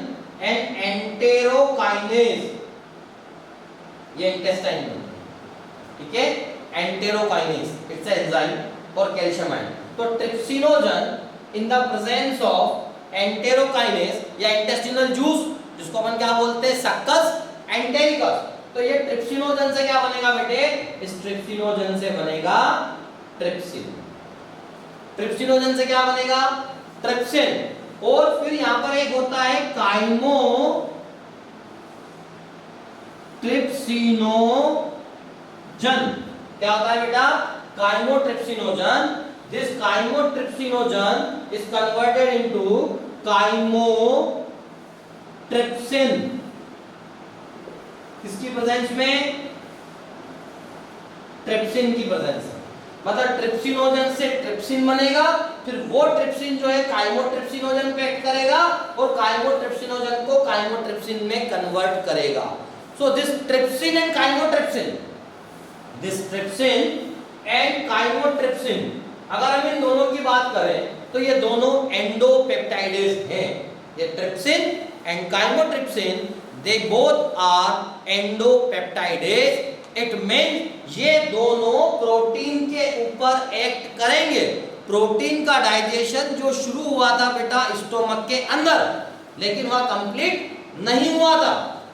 and enterokinase, ये इंटेस्टाइन में, ठीक है, एंटेरोकाइनेज इट्स एंजाइम और कैल्शियम आयन। तो trypsinogen in the presence of enterokinase या इंटेस्टिनल जूस, जिसको अपन क्या बोलते हैं, सक्कस एंटेरिकस, तो ये ट्रिप्सिनोजन से क्या बनेगा बेटे, इस ट्रिप्सिनोजन से बनेगा ट्रिप्सिन। ट्रिप्सिनोजन से क्या बनेगा, ट्रिप्सिन। और फिर यहां पर एक होता है काइमो ट्रिप्सिनोजन। क्या होता है बेटा, chymotrypsinogen. This chymotrypsinogen is converted into chymotrypsin. किसकी प्रेजेंस में, ट्रिप्सिन की प्रेजेंस में। मतलब ट्रिप्सिनोजन से ट्रिप्सिन बनेगा, फिर वो ट्रिप्सिन जो है काइमोट्रिप्सिनोजन पे एक्ट करेगा और काइमोट्रिप्सिनोजन को काइमोट्रिप्सिन में कन्वर्ट करेगा। So this trypsin and chymotrypsin, this trypsin and chymotrypsin, अगर हम इन दोनों की बात करें तो ये दोनों एंडोपेप्टाइडेज हैं। ये trypsin and chymotrypsin, they both are endopeptidase. It means ये दोनों प्रोटीन के ऊपर एक्ट करेंगे। प्रोटीन का डाइजेशन जो शुरू हुआ था बेटा स्टोमक के अंदर, लेकिन वह कंप्लीट नहीं हुआ था।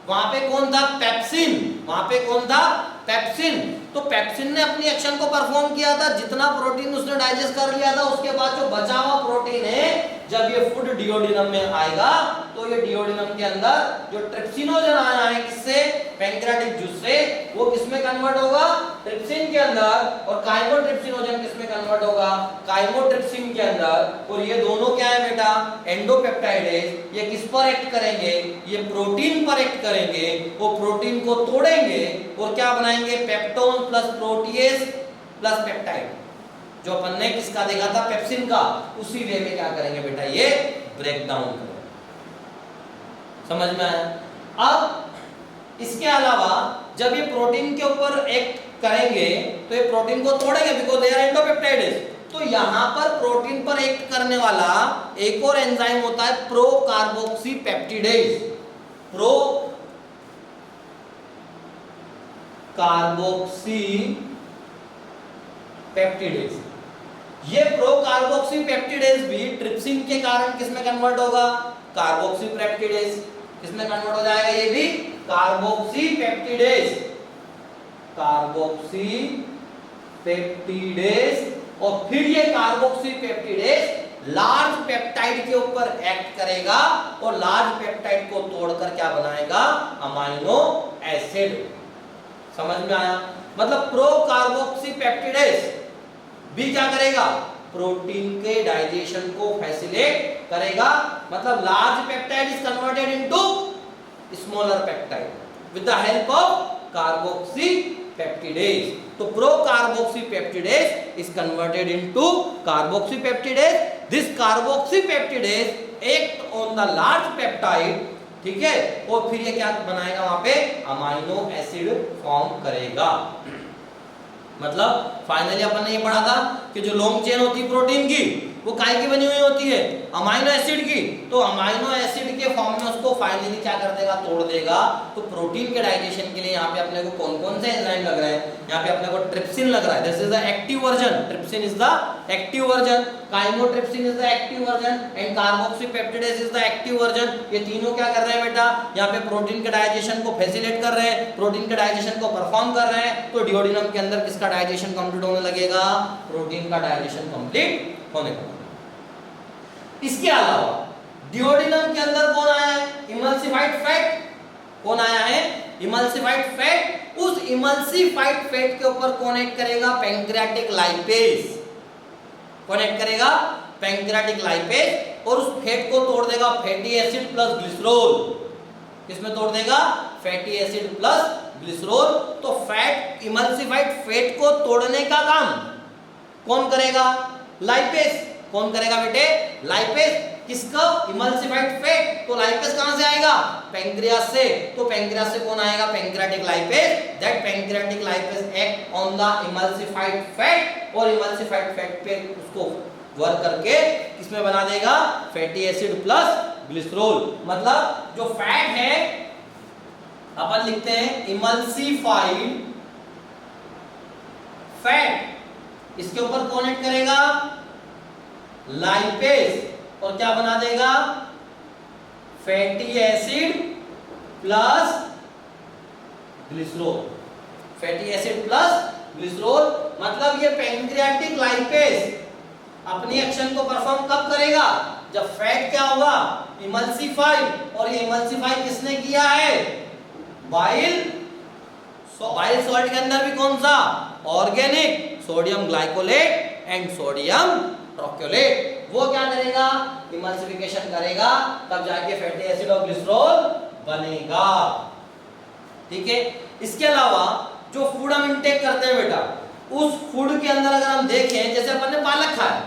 वहां पे कौन था, पेप्सिन। वहां पे कौन था, पेप्सिन। तो पेप्सिन ने अपनी एक्शन को परफॉर्म किया था, जितना प्रोटीन उसने डाइजेस्ट कर लिया था, उसके बाद जो बचा हुआ प्रोटीन है, जब ये फूड डिओडिनम में आएगा तो ये डिओडिनम के अंदर जो ट्रिप्सिनोजन आया है किससे, पैंक्रियाटिक जूस से, वो किसमें कन्वर्ट होगा, ट्रिप्सिन के अंदर। और काइमोट्रिप्सिनोजन किसमें कन्वर्ट होगा, काइमोट्रिप्सिन के अंदर। और ये दोनों क्या है बेटा, एंडोपेप्टाइडेज। ये किस पर एक्ट करेंगे, ये प्रोटीन पर एक्ट करेंगे। वो प्रोटीन को तोड़ेंगे और क्या बनाएंगे, peptone plus protease plus peptide. जो अपन ने किसका देखा था, पेप्सिन का, उसी वे में क्या करेंगे बेटा, ये ब्रेक डाउन करेंगे। समझ में आया। अब इसके अलावा जब ये प्रोटीन के ऊपर एक्ट करेंगे तो ये प्रोटीन को तोड़ेंगे, बिकॉज़ दे आर एंडोपेप्टाइडेज। तो यहां पर प्रोटीन पर एक्ट करने वाला एक और एंजाइम होता है pro carboxy peptidase. Pro carboxy peptidase. ये प्रो कार्बोक्सी पेप्टिडेज भी ट्रिप्सिन के कारण किसमें कन्वर्ट होगा, कार्बोक्सी पेप्टिडेज। किसमें कन्वर्ट हो जाएगा, ये भी कार्बोक्सी पेप्टिडेज। Carboxy peptidase. और फिर ये कार्बोक्सी पेप्टिडेज लार्ज पेप्टाइड के ऊपर एक्ट करेगा और लार्ज पेप्टाइड को तोड़कर क्या बनाएगा, अमाइनो एसिड। समझ में आया। मतलब प्रो कार्बोक्सी पेप्टिडेज भी क्या करेगा, प्रोटीन के डाइजेशन को फैसिलिटेट करेगा। मतलब large peptide is converted into smaller peptide with the help of carboxy peptidase. तो pro carboxy peptidase is converted into carboxy peptidase. This carboxy peptidase act on the large peptide, ठीक है, और फिर ये क्या बनाएगा, वहां पे अमाइनो एसिड फॉर्म करेगा। मतलब फाइनली अपन ने ये पढ़ा था कि जो लॉन्ग चेन होती है प्रोटीन की, वो काय की बनी हुई होती है, अमाइनो एसिड की। तो अमाइनो एसिड के फॉर्म में उसको फाइनली क्या कर देगा, तोड़ देगा। तो प्रोटीन के डाइजेशन के लिए यहाँ पे अपने को कौन कौन से एंजाइम लग रहे हैं, यहाँ पे अपने को ट्रिप्सिन लग रहा है, this is the active version. Trypsin is the active version, chymotrypsin is the active version and carboxy peptidase is the active version. ये तीनों क्या कर रहे हैं बेटा, यहाँ पे प्रोटीन के डाइजेशन को फैसिलिटेट कर रहे हैं, प्रोटीन के डाइजेशन को परफॉर्म कर रहे हैं। तो डिओडिनम के अंदर किसका डाइजेशन कंप्लीट होने लगेगा, प्रोटीन का डाइजेशन कंप्लीट होने लगेगा। इसके अलावा डिओडिनम के अंदर कौन आया है, इमल्सिफाइड फैट। कौन आया है, इमल्सिफाइड फैट। उस इमल्सिफाइड फैट के ऊपर कौन एक्ट करेगा, पैंक्रियाटिक लाइपेज। कौन एक्ट करेगा, पैंक्रियाटिक लाइपेज। और उस फैट को तोड़ देगा फैटी एसिड प्लस ग्लिसरॉल। किसमें तोड़ देगा, फैटी एसिड प्लस ग्लिसरॉल। तो फैट, इमल्सिफाइड फैट को तोड़ने का काम कौन करेगा, लाइपेज। कौन करेगा बेटे, लाइपेज। किसका, इमल्सिफाइड फैट। तो लाइपेज कहां से आएगा, पैंक्रियास से। तो पैंक्रियास से कौन आएगा, pancreatic lipase. That pancreatic lipase act on the emulsified fat और इमल्सिफाइड फैट पे उसको वर्क करके किसमें बना देगा, फैटी एसिड प्लस ग्लिसरॉल। मतलब जो फैट है अपन लिखते हैं इमल्सिफाइड फैट, इसके ऊपर कौन ऐड करेगा, लाइपेज, और क्या बना देगा, fatty acid plus glycerol, fatty acid plus glycerol. मतलब ये पैंक्रियाटिक लाइपेज अपनी एक्शन को परफॉर्म कब करेगा, जब फैट क्या होगा, इमल्सिफाई, और ये इमल्सिफाई किसने किया है, बाइल सॉल्ट के अंदर भी कौन सा, organic sodium glycolate and sodium taurocholate, वो क्या करेगा, इमल्सिफिकेशन करेगा, तब जाके फैटी एसिड और ग्लिसरॉल बनेगा। ठीक है। इसके अलावा जो फूड हम इंटेक करते हैं बेटा, उस फूड के अंदर अगर हम देखें, जैसे अपन ने पालक खाया,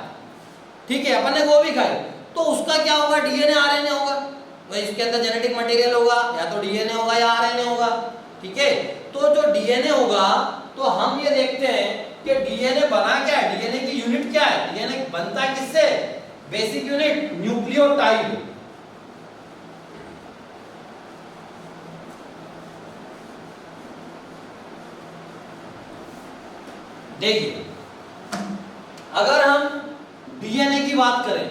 ठीक है, अपन ने गोभी खाई, तो उसका क्या होगा, डीएनए आरएनए होगा, तो इसके अंदर जेनेटिक मटेरियल होगा, या तो डीएनए होगा या आरएनए होगा। ठीक है। तो जो डीएनए होगा, तो हम ये देखते हैं कि डीएनए बना क्या है, डीएनए की यूनिट क्या है, डीएनए बनता है किससे, बेसिक यूनिट न्यूक्लियोटाइड। देखिए, अगर हम डीएनए की बात करें,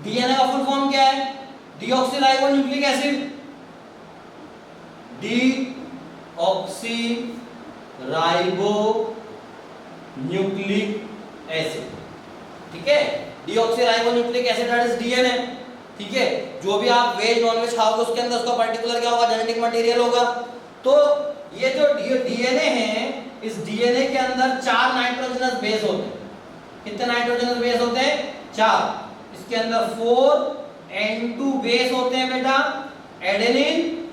डीएनए का फुल फॉर्म क्या है, डीऑक्सीराइबोन्यूक्लिक एसिड, डीऑक्सीराइबोन्यूक्लिक एसिड। ठीक है, deoxyribonucleic acid that is DNA. ठीक है, जो भी आप वेज नॉन वेज खाओगे उसके अंदर उसका पर्टिकुलर क्या होगा, जेनेटिक मटेरियल होगा। तो ये जो डीएनए है, इस डीएनए के अंदर 4 नाइट्रोजनस बेस होते हैं। कितने नाइट्रोजनस बेस होते हैं, 4। इसके अंदर 4 N2 बेस होते हैं बेटा, एडेनिन,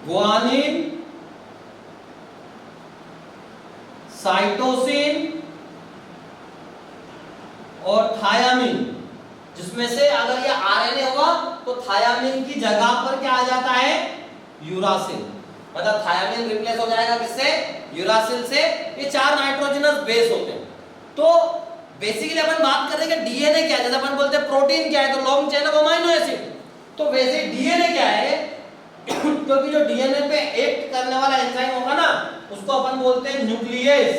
ग्वानिन, साइटोसिन और थायामीन, जिसमें से अगर ये आरएनए होगा तो थायामीन की जगह पर क्या आ जाता है, यूरासिल, मतलब थायामीन रिप्लेस हो जाएगा किससे, यूरासिल से। ये 4 नाइट्रोजनस बेस होते हैं। तो बेसिकली अपन बात कर रहे हैं कि डीएनए क्या है, जैसे अपन बोलते हैं प्रोटीन क्या है, तो long chain of amino acid. तो वैसे डीएनए क्या है, क्योंकि जो डीएनए पे एक्ट करने वाला एंजाइम होगा ना, उसको अपन बोलते हैं न्यूक्लियस।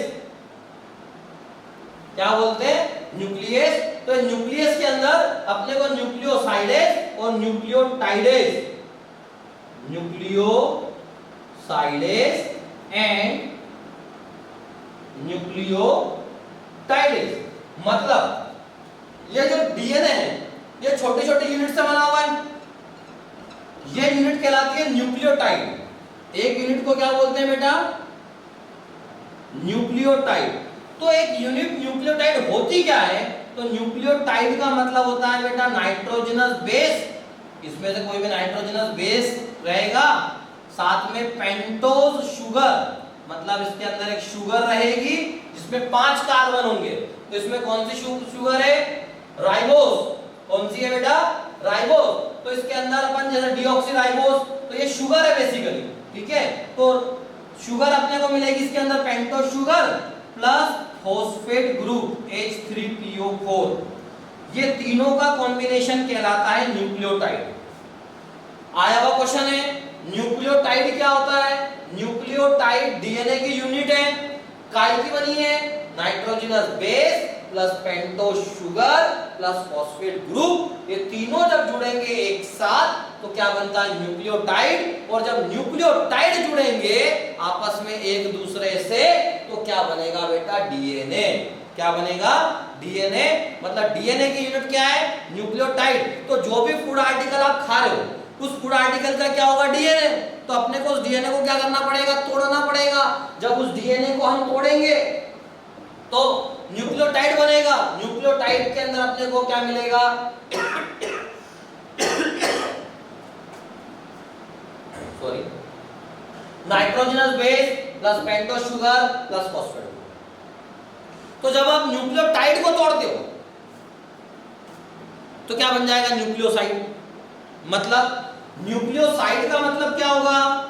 क्या बोलते हैं, न्यूक्लियस। तो न्यूक्लियस के अंदर अपने को न्यूक्लियोसाइडेज और न्यूक्लियोटाइडेज, न्यूक्लियोसाइडेज एंड न्यूक्लियोटाइडेज, मतलब ये जो डीएनए है, ये छोटे छोटे यूनिट से बना हुआ है। ये यूनिट कहलाती है न्यूक्लियोटाइड। एक यूनिट को क्या बोलते हैं बेटा, न्यूक्लियोटाइड। तो एक यूनिट न्यूक्लियोटाइड होती क्या है, तो न्यूक्लियोटाइड का मतलब होता है बेटा नाइट्रोजनस बेस, इसमें से कोई भी नाइट्रोजनस बेस रहेगा, साथ में पेंटोज शुगर, मतलब इसके अंदर एक शुगर रहेगी जिसमें 5 कार्बन होंगे। तो इसमें कौन सी शुगर है, राइबोस। कौन सी है बेटा, राइबोस। तो इसके अंदर अपन जैसे डीऑक्सीराइबोस, तो ये शुगर है बेसिकली। ठीक है, तो शुगर अपने को मिलेगी इसके अंदर pentose sugar plus phosphate group H3PO4। ये तीनों का कॉम्बिनेशन कहलाता है न्यूक्लियोटाइड। आया हुआ क्वेश्चन है, न्यूक्लियोटाइड क्या होता है, न्यूक्लियोटाइड डीएनए की यूनिट है, काय की बनी है, nitrogenous base plus pentose sugar plus phosphate group. ये तीनों जब जुड़ेंगे एक साथ तो क्या बनता है, न्यूक्लियोटाइड। और जब न्यूक्लियोटाइड जुड़ेंगे आपस में एक दूसरे से, तो क्या बनेगा बेटा, डीएनए। क्या बनेगा, डीएनए। मतलब डीएनए की यूनिट क्या है, न्यूक्लियोटाइड। तो जो भी फूड आर्टिकल आप खा रहे हो, उस फूड आर्टिकल का क्या होगा, डीएनए। तो अपने को उस डीएनए को क्या करना पड़ेगा, तोड़ना पड़ेगा। जब उस डीएनए को हम तोड़ेंगे तो न्यूक्लियोटाइड बनेगा। न्यूक्लियोटाइड के अंदर अपने को क्या मिलेगा, sorry, nitrogenous base plus pentose sugar plus phosphate. तो जब आप न्यूक्लियोटाइड को तोड़ते हो तो क्या बन जाएगा, न्यूक्लियोसाइड। मतलब न्यूक्लियोसाइड का मतलब क्या होगा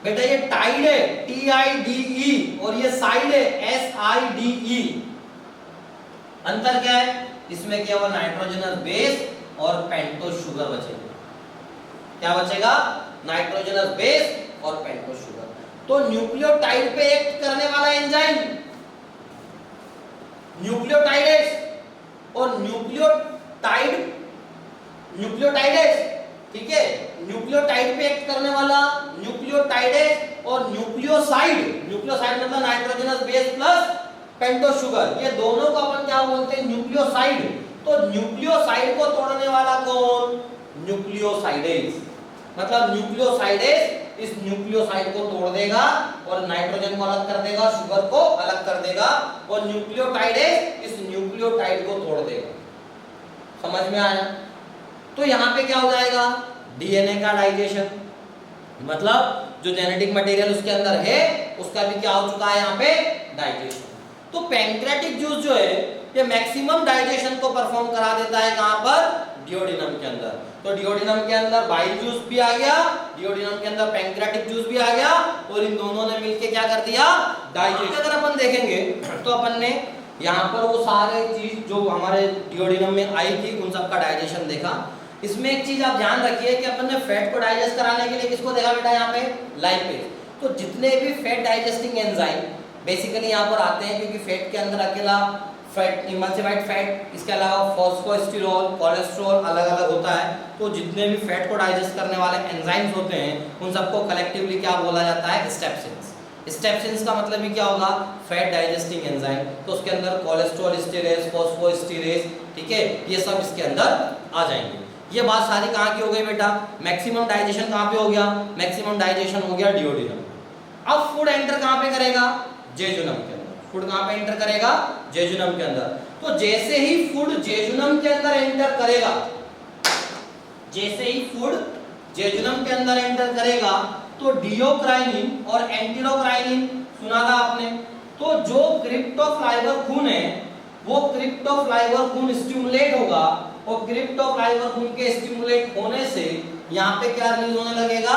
बेटा, ये टाइड है TIDE और ये साइड है SIDE। अंतर क्या है, इसमें केवल नाइट्रोजनस बेस और पेंटोज शुगर बचेगा। क्या बचेगा, नाइट्रोजनस बेस और पेंटोस शुगर। तो न्यूक्लियोटाइड पे एक्ट करने वाला एंजाइम न्यूक्लियोटाइडेज और न्यूक्लियोटाइडेज, ठीक है, न्यूक्लियोटाइड पे एक्ट करने वाला न्यूक्लियोटाइडेज और न्यूक्लियोसाइड मतलब nitrogenous base plus pentose sugar, ये दोनों को अपन क्या बोलते हैं, न्यूक्लियोसाइड। तो न्यूक्लियोसाइड को तोड़ने वाला कौन, न्यूक्लियोसाइडेज। मतलब न्यूक्लियोसाइडेज इस न्यूक्लियोसाइड को तोड़ देगा और नाइट्रोजन को अलग कर देगा, शुगर को अलग कर देगा, और न्यूक्लियोटाइडेज इस न्यूक्लियोटाइड को तोड़ देगा। समझ में आया? तो यहाँ पे क्या हो जाएगा, डीएनए का डाइजेशन, मतलब जो जेनेटिक मटेरियल उसके अंदर है उसका भी क्या हो चुका है यहाँ पे, डाइजेशन। तो पैंक्रियाटिक जूस जो है ये मैक्सिमम डाइजेशन को परफॉर्म करा देता है कहां पर, डिओडिनम के अंदर। तो डिओडिनम के अंदर बाइल जूस भी आ गया, डिओडिनम के अंदर पैंक्रियाटिक जूस भी आ गया, और इन दोनों ने मिलके क्या कर दिया, डाइजेशन। अगर अपन देखेंगे तो अपन ने यहाँ पर वो सारे चीज जो हमारे डिओडिनम में आई थी उन सब का डाइजेशन देखा। इसमें एक चीज आप ध्यान रखिए कि अपन ने फैट को डाइजेस्ट कराने के लिए किसको देखा बेटा, यहाँ पे लाइपेज। तो जितने भी फैट डाइजेस्टिंग एंजाइम बेसिकली यहाँ पर आते हैं, क्योंकि फैट के अंदर अकेला फैट, इमल्सिफाइड फैट, इसके अलावा फॉस्फोस्टिरोल, कोलेस्ट्रॉल अलग अलग होता है। तो जितने भी फैट को डाइजेस्ट करने वाले एंजाइम्स होते हैं उन सबको कलेक्टिवली क्या बोला जाता है, स्टेप्सिन्स। स्टेप्सिन्स का मतलब ही क्या होगा, फैट डाइजेस्टिंग एंजाइम। तो उसके अंदर कोलेस्ट्रॉल स्टीरेज, फॉस्फोस्टीरेज, ठीक है, ये सब इसके अंदर आ जाएंगे। ये बात सारी कहाँ की हो गई बेटा, मैक्सिमम डाइजेशन कहाँ पे हो गया, मैक्सिमम डाइजेशन हो गया डिओडिनम। अब फूड एंटर कहाँ पे करेगा, जेजुनम के अंदर। फूड कहाँ पे एंटर करेगा, जेजुनम के अंदर। तो जैसे ही फूड जेजुनम के अंदर एंटर करेगा, जैसे ही फूड जेजुनम के अंदर एंटर करेगा तो डिओक्राइनिन और एंटीडोक्राइनिन सुना था आपने। तो जो क्रिप्टोफ्लाइवर खून है वो क्रिप्टोफ्लाइवर खून स्टिमुलेट होगा, और क्रिप्टोफ्लाइवर खून के स्टिमुलेट होने से यहाँ पे क्या रिलीज होने लगेगा,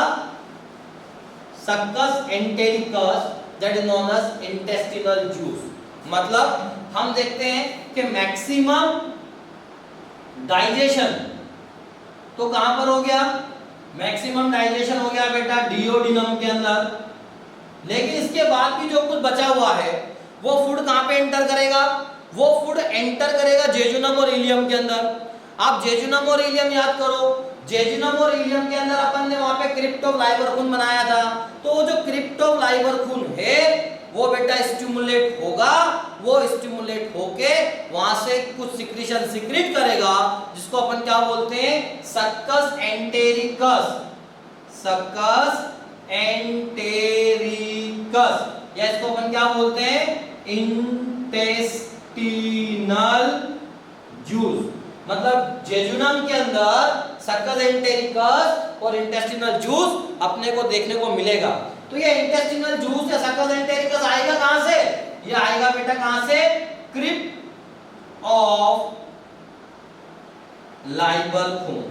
succus entericus, that is known as intestinal juice. मतलब हम देखते हैं कि मैक्सिमम डाइजेशन तो कहां पर हो गया, मैक्सिमम डाइजेशन हो गया बेटा डिओडिनम के अंदर। लेकिन इसके बाद भी जो कुछ बचा हुआ है वो फूड कहां पे एंटर करेगा, वो फूड एंटर करेगा जेजुनम और इलियम के अंदर। आप जेजुनम और इलियम याद करो, जेजुनम और इलियम के अंदर अपन ने वहां पे क्रिप्टोफ्लाइवर खून बनाया था। तो वो जो क्रिप्टोफ्लाइवर खून है वो बेटा स्टिमुलेट होगा, वो स्टिमुलेट होके वहां से कुछ सिक्रीशन सिक्रीट करेगा, जिसको अपन क्या बोलते हैं, सक्कस एंटेरिकस, सक्कस एंटेरिकस, या इसको अपन क्या बोलते हैं, इंटेस्टिनल जूस। मतलब जेजुनम के अंदर सक्कस एंटेरिकस और इंटेस्टिनल जूस अपने को देखने को मिलेगा। तो ये इंटेस्टिनल जूस या सक्कस एंटेरिकस आएगा कहां से, ये आएगा बेटा कहां से, क्रिप्ट ऑफ लाइवर खून।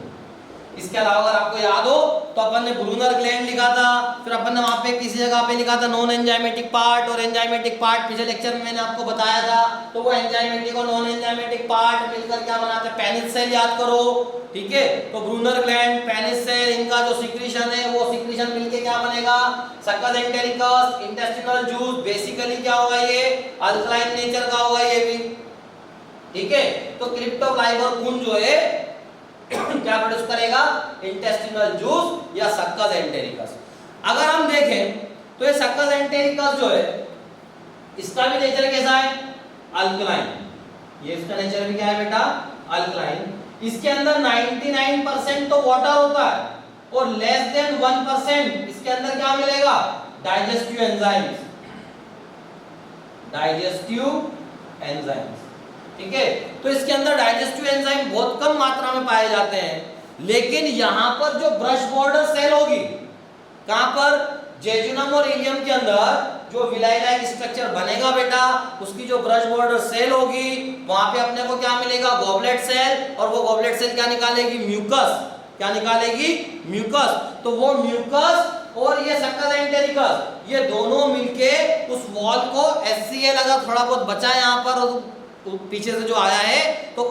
इसके अलावा अगर आपको याद हो तो अपन ने ब्रूनर ग्लैंड लिखा था, फिर अपन ने वहां पे किसी जगह पे लिखा था नॉन एंजाइमेटिक पार्ट और एंजाइमेटिक पार्ट। पिछले लेक्चर में मैंने आपको बताया था। तो वो एंजाइमेटिक और नॉन एंजाइमेटिक पार्ट मिलकर क्या बनाते हैं, पेनिस सेल, याद करो, ठीक है। तो ब्रूनर ग्लैंड, पेनिस सेल, इनका जो सिक्रीशन है वो सिक्रीशन मिलके क्या बनेगा, succus entericus, intestinal juice. Basically क्या होगा, ये अल्कलाइन नेचर का होगा ये भी, ठीक है। तो क्रिप्टोफ्लाइवर खून जो है क्या प्रोड्यूस करेगा, इंटेस्टिनल जूस या सक्कस एंटेरिकस। अगर हम देखें तो ये सक्कस एंटेरिकस जो है इसका भी नेचर कैसा है, अल्कलाइन। ये इसका नेचर भी क्या है बेटा, अल्कलाइन। इसके अंदर 99% तो वाटर होता है और लेस देन 1% इसके अंदर क्या मिलेगा, डाइजेस्टिव एंजाइम्स, डाइजेस्टिव एंजाइम्स, ठीक है। तो इसके अंदर डाइजेस्टिव एंजाइम बहुत कम मात्रा में पाए जाते हैं। लेकिन यहां पर जो ब्रश बॉर्डर सेल होगी, कहां पर, जेजुनम और इलियम के अंदर जो विलाई लाइक स्ट्रक्चर बनेगा बेटा, उसकी जो ब्रश बॉर्डर सेल होगी वहां पे अपने को क्या मिलेगा, गॉबलेट सेल। और वो गॉबलेट सेल क्या निकालेगी, म्यूकस। क्या निकालेगी, म्यूकस। तो वो म्यूकस और ये सक्कस एंटेरिकस ये दोनों मिलके उस वॉल को HCl अगर थोड़ा बहुत बचा है यहां पर पीछे से जो आया है तो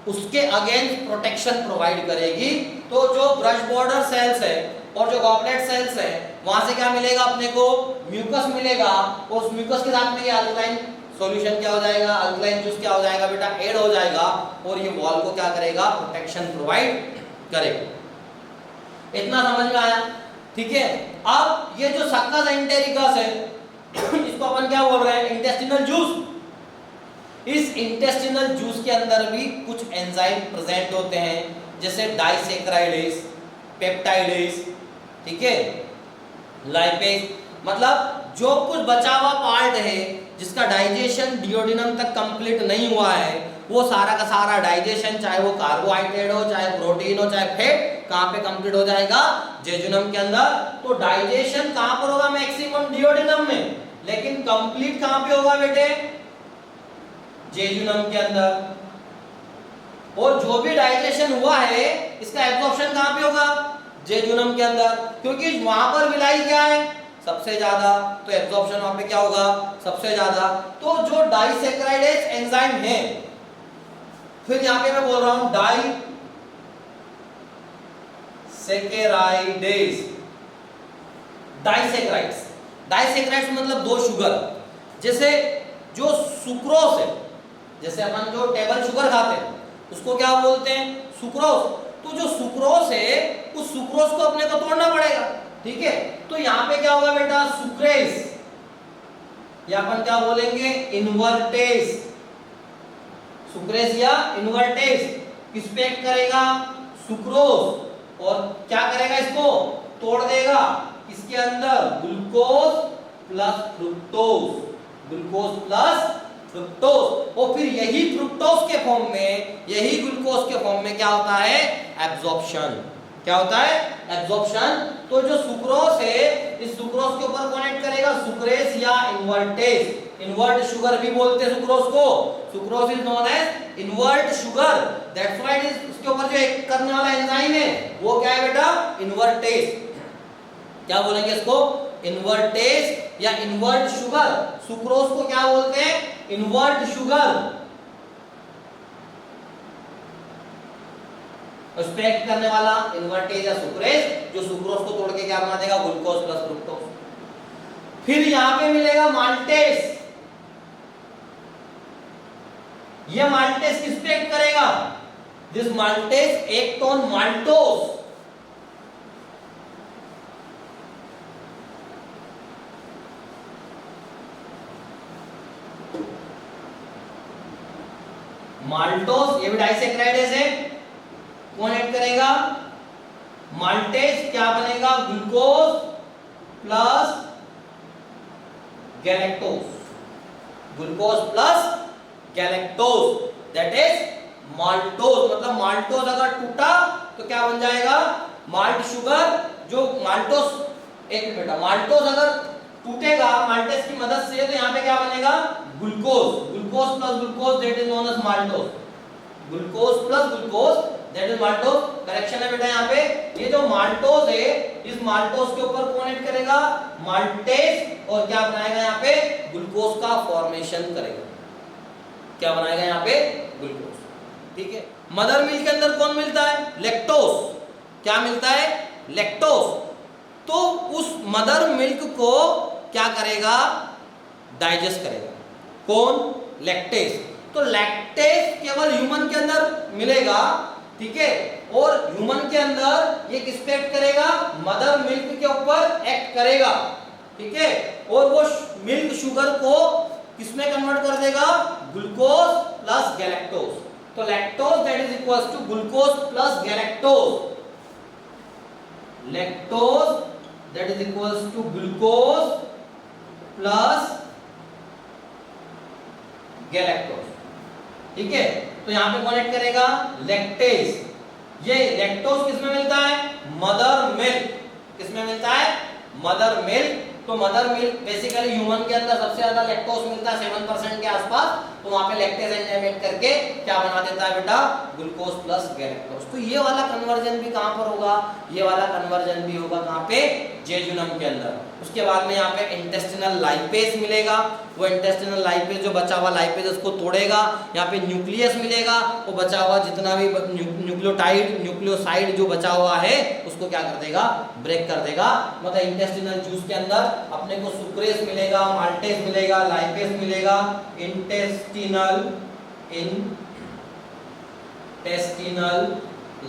उसके अगेंस्ट प्रोटेक्शन प्रोवाइड करेगी। तो जो ब्रश बॉर्डर सेल्स है और जो गॉबलेट सेल्स है वहां से क्या मिलेगा अपने को, म्यूकस मिलेगा, और उस म्यूकस के साथ में ये अल्कलाइन सॉल्यूशन क्या हो जाएगा, अल्कलाइन जूस क्या हो जाएगा बेटा, ऐड हो जाएगा, और ये वॉल को क्या करेगा, प्रोटेक्शन प्रोवाइड करेगा। इतना समझ में आया? ठीक है। अब ये जो सक्कस एंटेरिकस है इसको अपन क्या बोल रहे हैं, इंटेस्टिनल जूस। इस इंटेस्टिनल जूस के अंदर भी कुछ एंजाइम प्रेजेंट होते हैं, जैसे डाइसैकेराइडेज, पेप्टाइडेज, ठीक है, लाइपेज, मतलब जो कुछ बचा हुआ पार्ट है जिसका डाइजेशन डिओडिनम तक कंप्लीट नहीं हुआ है, वो सारा का सारा डाइजेशन, चाहे वो कार्बोहाइड्रेट हो, चाहे प्रोटीन हो, चाहे फैट, कहां पे कंप्लीट हो जाएगा, जेजुनम के अंदर। तो डाइजेशन कहां पर होगा, मैक्सिमम डिओडिनम में, लेकिन कंप्लीट कहां पे होगा बेटे, जेजुनम के अंदर। और जो भी डाइजेशन हुआ है इसका एब्जॉर्प्शन कहां पे होगा, जेजुनम के अंदर, क्योंकि वहां पर विलाई क्या है, सबसे ज्यादा, तो एब्जॉर्प्शन वहां पे क्या होगा, सबसे ज्यादा। तो जो डाइसैकेराइडेज एंजाइम है, फिर यहां पे मैं बोल रहा हूं डाइसैकेराइडेज, डाइसैकेराइड्स, डाइसैकेराइड्स मतलब दो शुगर, जैसे जो सुक्रोज है, जैसे अपन जो टेबल शुगर खाते हैं उसको क्या बोलते हैं, सुक्रोज। तो जो सुक्रोज है उस सुक्रोज को अपने को तोड़ना पड़ेगा, ठीक है। तो यहां पे क्या होगा बेटा, सुक्रेज, या अपन क्या बोलेंगे, इन्वर्टेज, सुक्रेज या इन्वर्टेज किस पे एक्ट करेगा, सुक्रोज, और क्या करेगा, इसको तोड़ देगा, इसके अंदर glucose plus fructose, glucose plus fructose, और फिर यही फ्रुक्टोज के फॉर्म में, यही ग्लूकोज के फॉर्म में क्या होता है, एब्जॉर्प्शन। क्या होता है, एब्जॉर्प्शन। तो जो सुक्रोज है, इस सुक्रोज के ऊपर कनेक्ट करेगा सुक्रेज या इन्वर्टेज, इन्वर्ट शुगर भी बोलते हैं सुक्रोज को, sucrose is known as invert sugar, that's why इसके ऊपर जो एक्ट करने वाला एंजाइम है वो क्या है बेटा, इन्वर्टेज। क्या बोलेंगे इसको, इन्वर्टेज या इन्वर्ट शुगर। सुक्रोज को क्या बोलते हैं, इन्वर्ट शुगर। एक्ट करने वाला इन्वर्टेज या सुक्रेज, जो सुक्रोज को तोड़ के क्या बना देगा, ग्लूकोज प्लस फ्रुक्टोज। फिर यहां पे मिलेगा माल्टेज। ये माल्टेज किस पे एक्ट करेगा, this maltase act on maltose. Maltose, ये भी डाइसैकेराइडेज है, कौन ऐड करेगा, माल्टेज, क्या बनेगा, glucose plus galactose, glucose plus galactose, that is maltose. मतलब माल्टोज अगर टूटा तो क्या बन जाएगा, माल्ट शुगर। जो माल्टोज, एक मिनट, माल्टोज अगर टूटेगा माल्टेज की मदद से, तो यहां पे क्या बनेगा, glucose, glucose plus glucose, that is known as maltose, glucose plus glucose, that is maltose. Correction है बेटा यहाँ पे, ये जो माल्टोज है, इस माल्टोज के ऊपर कौन ऐड करेगा, माल्टेज, और क्या बनाएगा यहाँ पे, ग्लूकोज का फॉर्मेशन करेगा। क्या बनाएगा यहाँ पे, ग्लूकोज, ठीक है। मदर मिल्क के अंदर कौन मिलता है, लैक्टोज। क्या मिलता है, लैक्टोज। तो उस मदर मिल्क को क्या करेगा, डाइजेस्ट करेगा, कौन, लैक्टेज। तो लैक्टेज केवल ह्यूमन के अंदर मिलेगा, ठीक है, और ह्यूमन के अंदर ये किस पे एक्ट करेगा, मदर मिल्क के ऊपर एक्ट करेगा, ठीक है, और वो मिल्क शुगर को किसमें कन्वर्ट कर देगा, ग्लूकोज प्लस गैलेक्टोज। तो lactose that is equals to glucose plus galactose, lactose that is equals to glucose plus galactose, ठीक है। तो यहां पे कौन ऐड करेगा, लैक्टेज। ये लैक्टोज किसमें मिलता है, मदर मिल्क, किसमें मिलता है, मदर मिल्क। तो मदर मिल्क बेसिकली ह्यूमन के अंदर सबसे ज्यादा लैक्टोज मिलता है 7% के आसपास, तो वहां पे लैक्टेज एंजाइम ऐड करके क्या बना देता है बेटा, ग्लूकोज प्लस गैलेक्टोज। तो ये वाला कन्वर्जन भी कहां पर होगा, ये वाला कन्वर्जन भी होगा कहां पे, जेजुनम के अंदर। उसके बाद में यहाँ पे इंटेस्टिनल लाइपेज मिलेगा, वो इंटेस्टिनल लाइपेज जो बचा हुआ लाइपेज उसको तोड़ेगा, यहाँ पे न्यूक्लियस मिलेगा, वो बचा हुआ जितना भी न्यूक्लियोसाइड जो बचा हुआ है उसको क्या कर देगा, ब्रेक कर देगा। मतलब इंटेस्टिनल जूस के अंदर अपने को सुक्रेज मिलेगा, माल्टेज मिलेगा, लाइपेज मिलेगा, इंटेस्टिनल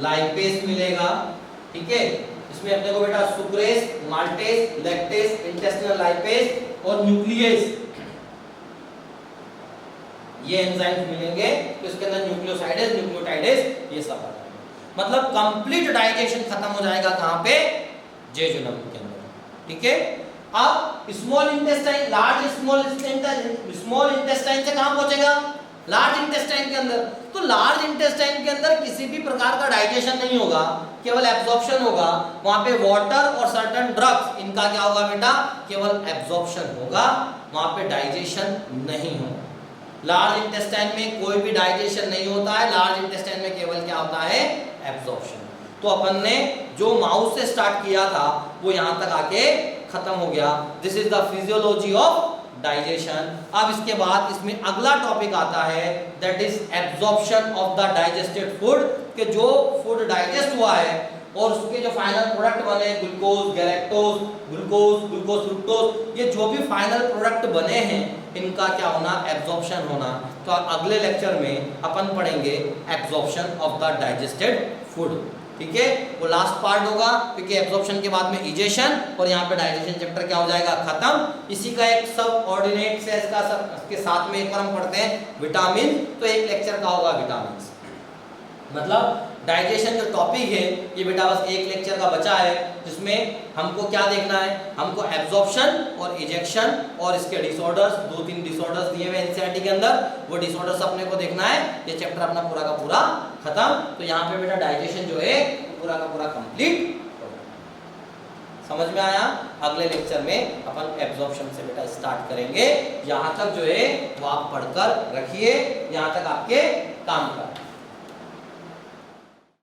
लाइपेज मिलेगा। ठीक है, इसमें अपने को बेटा sucrase, maltase, lactase, intestinal lipase और न्यूक्लियस, ये एंजाइम्स मिलेंगे। तो इसके अंदर न्यूक्लियोसाइडेज, न्यूक्लियोटाइडेज, ये सब आ जाएंगे। मतलब कंप्लीट डाइजेशन खत्म हो जाएगा कहां पे, जेजुनम के अंदर। ठीक है, अब small intestine, large small intestine से कहां पहुंचेगा, लार्ज इंटेस्टाइन के अंदर। तो लार्ज इंटेस्टाइन के अंदर किसी भी प्रकार का डाइजेशन नहीं होगा, केवल एब्जॉर्प्शन होगा। वहां पे वाटर और सर्टेन ड्रग्स, इनका क्या होगा बेटा, केवल एब्जॉर्प्शन होगा, वहां पे डाइजेशन नहीं होगा। लार्ज इंटेस्टाइन में कोई भी डाइजेशन नहीं होता है, लार्ज इंटेस्टाइन में केवल क्या होता है, एब्जॉर्प्शन। तो अपन ने जो माउस से स्टार्ट किया था वो यहां तक आके खत्म हो गया। This is the physiology of digestion. अब इसके बाद इसमें अगला टॉपिक आता है, that is absorption of the digested food, कि जो फूड डाइजेस्ट हुआ है और उसके जो फाइनल प्रोडक्ट बने, ग्लूकोज, गैलेक्टोज, ग्लूकोज फ्रुक्टोज, ये जो भी फाइनल प्रोडक्ट बने हैं इनका क्या होना, एब्जॉर्प्शन होना। तो अगले लेक्चर में अपन पढ़ेंगे absorption of the digested food. ठीक है, वो लास्ट पार्ट होगा, क्योंकि एब्जॉर्प्शन के बाद में इजेशन और यहाँ पे डाइजेशन चैप्टर क्या हो जाएगा, खत्म। इसी का एक सब ऑर्डिनेट से इसका सब के साथ में एक बार हम पढ़ते हैं विटामिन, तो एक लेक्चर का होगा विटामिन। मतलब डाइजेशन जो टॉपिक है ये बेटा बस एक लेक्चर का बचा है, जिसमें हमको क्या देखना है, हमको एब्जॉर्प्शन और इजेक्शन और इसके डिसऑर्डर्स, 2-3 डिसऑर्डर्स दिए हुए एनसीईआरटी के अंदर, वो डिसऑर्डर्स अपने को देखना है। ये चैप्टर अपना पूरा का पूरा खत्म। तो यहाँ पे बेटा डाइजेशन जो है पूरा का पूरा कंप्लीट हो गया। समझ में आया? अगले लेक्चर में अपन एब्जॉर्प्शन से बेटा स्टार्ट करेंगे। यहाँ तक जो है वो आप पढ़कर रखिए, यहाँ तक आपके काम का।